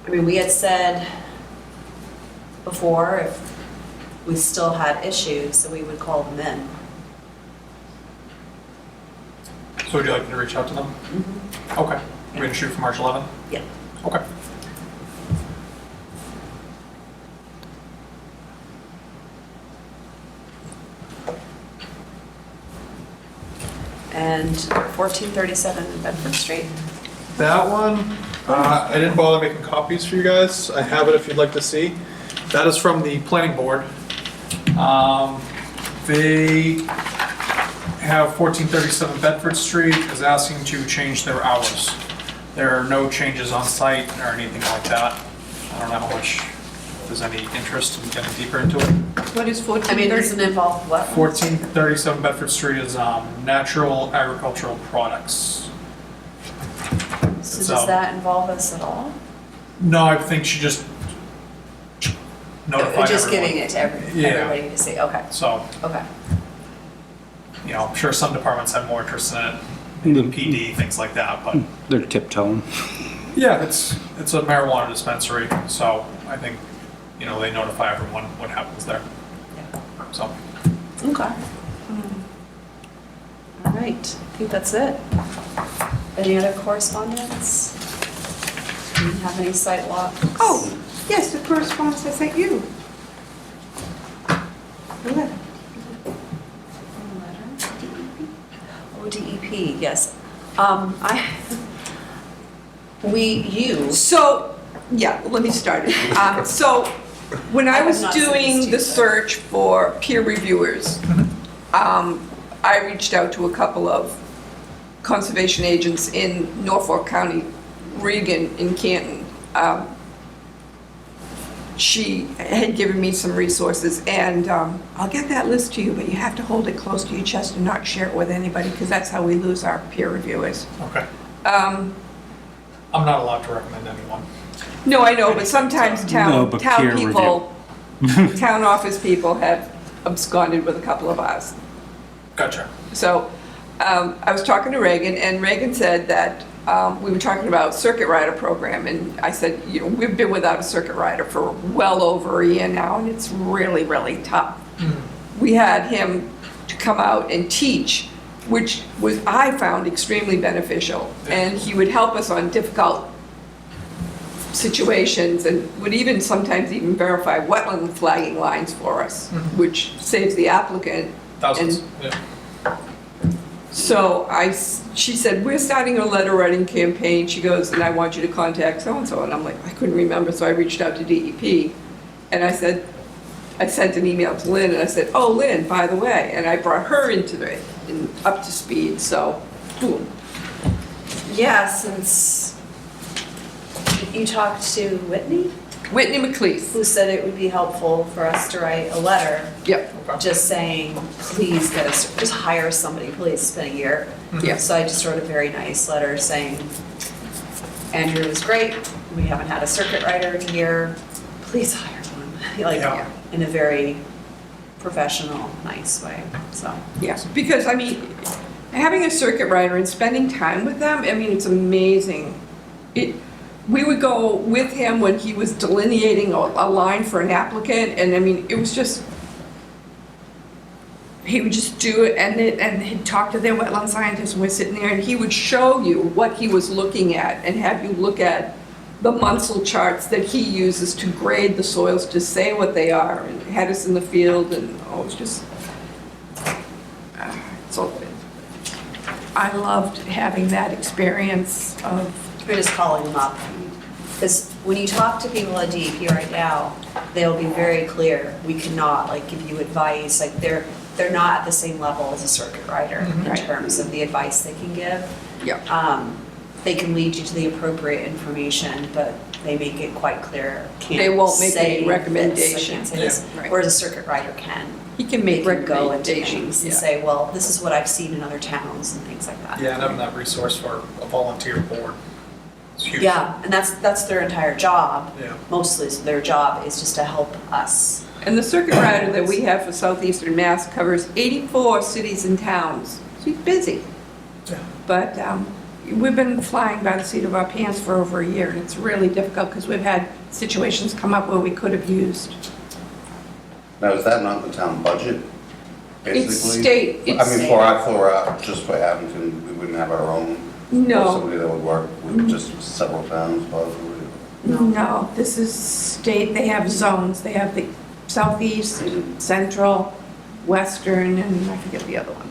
I mean, we had said before, if we still had issues, that we would call them in. So would you like me to reach out to them? Okay, we're gonna shoot for March 11th? Yeah. Okay. And 1437 Bedford Street. That one, I didn't bother making copies for you guys. I have it if you'd like to see. That is from the planning board. They have 1437 Bedford Street is asking to change their hours. There are no changes on site or anything like that. I don't know how much, if there's any interest in getting deeper into it. What is I mean, doesn't 1430? involve what? 1437 Bedford Street is natural agricultural products. So does that involve us at all? No, I think she just notified Just everyone. giving it to Yeah. everybody to see, okay, So, okay. you know, I'm sure some departments have more interest in it, The- PD, things like that, but They're tiptoeing. yeah, it's a marijuana dispensary, so I think, you know, they notify everyone what happens there. So, Okay. All right, I think that's it. Any other correspondence? Do you have any site walks? Oh, yes, the correspondence I sent you. The letter. Oh, DEP, yes. You, So, yeah, let me start it. So, when I I was have not seen this doing to the you, search for peer reviewers, I reached out to a couple of conservation agents in Norfolk County, Regan, in Canton. She had given me some resources, and I'll get that list to you, but you have to hold it close to your chest and not share it with anybody, because that's how we lose our peer reviewers. okay. Um, I'm not allowed to recommend anyone. No, I know, but sometimes No, town, but town peer people, town office people have absconded with a couple of ours. Gotcha. So, I was talking to Reagan, and Reagan said that, we were talking about circuit rider program, and I said, you know, we've been without a circuit rider for well over a year now, and it's really, really tough. We had him to come out and teach, which was, I found extremely beneficial, and he would help us on difficult situations and would even sometimes even verify wetland flagging lines for us, which saves the applicant. Thousands, And yeah. so she said, we're starting a letter writing campaign. She goes, and I want you to contact so-and-so. And I'm like, I couldn't remember, so I reached out to DEP. And I said, I sent an email to Lynn, and I said, oh, Lynn, by the way. And I brought her into it, and up to speed, so boom. yeah, since you talked to Whitney, Whitney McLeese. who said it would be helpful for us to write a letter Yep, just saying, please get us, just hire somebody, please, it's been a year. Yeah. So I just wrote a very nice letter saying, Andrew is great, we haven't had a circuit rider in a year, please hire one. Like, Yeah. in a very professional, nice way, so. yes. Because, I mean, having a circuit rider and spending time with them, I mean, it's amazing. We would go with him when he was delineating a line for an applicant, and I mean, it was just, he would just do it, and he'd talk to their wetland scientist, and we're sitting there, and he would show you what he was looking at, and have you look at the Munsell charts that he uses to grade the soils, to say what they are, and had us in the field, and, oh, it's just, so, I loved having that experience of, We're just calling them up. Because when you talk to people at DEP right now, they'll be very clear, we cannot like give you advice, like they're not at the same level as a circuit rider in Right. terms of the advice they can give. yeah. They can lead you to the appropriate information, but they make it quite clear, can't They won't make say any this, I recommendation. can't say this. Yeah, right. Whereas a circuit rider can. He can They make can go into recommendations, things and yeah. say, well, this is what I've seen in other towns and things like that. Yeah, and having that resource for a volunteer board is huge. Yeah, and that's their entire job. Yeah. Mostly, so their job is just to help us. And the circuit rider that we have for southeastern Mass covers 84 cities and towns. She's busy. Yeah. But we've been flying by the seat of our pants for over a year, and it's really difficult because we've had situations come up where we could have used. Now, is that not in the town budget, basically? It's state, I it's mean, state. just for Abington, we wouldn't have our own? No. Or somebody that would work with just several towns, possibly? No, this is state, they have zones, they have the southeast, central, western, and I forget the other one.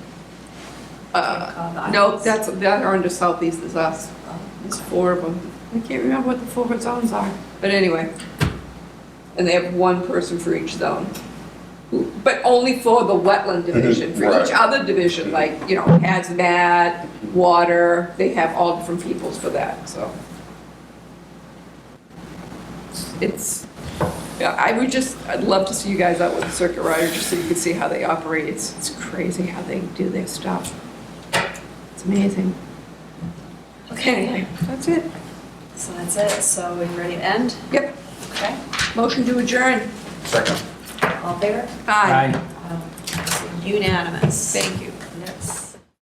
Cape Cod No, Islands. that are under southeast is us. There's 4 of them. I can't remember what the 4 zones are, but anyway. And they have 1 person for each zone. But only for the wetland division. For each Right. other division, like, you know, hazmat, water, they have all different peoples for that, so. It's, yeah, I'd love to see you guys out with the circuit rider, just so you can see how they operate. It's crazy how they do their stuff. It's amazing. Okay, anyway, that's it. So that's it. So are you ready to end? Yep, Okay. motion to adjourn. Second. All in favor? Aye. Unanimous. Thank you.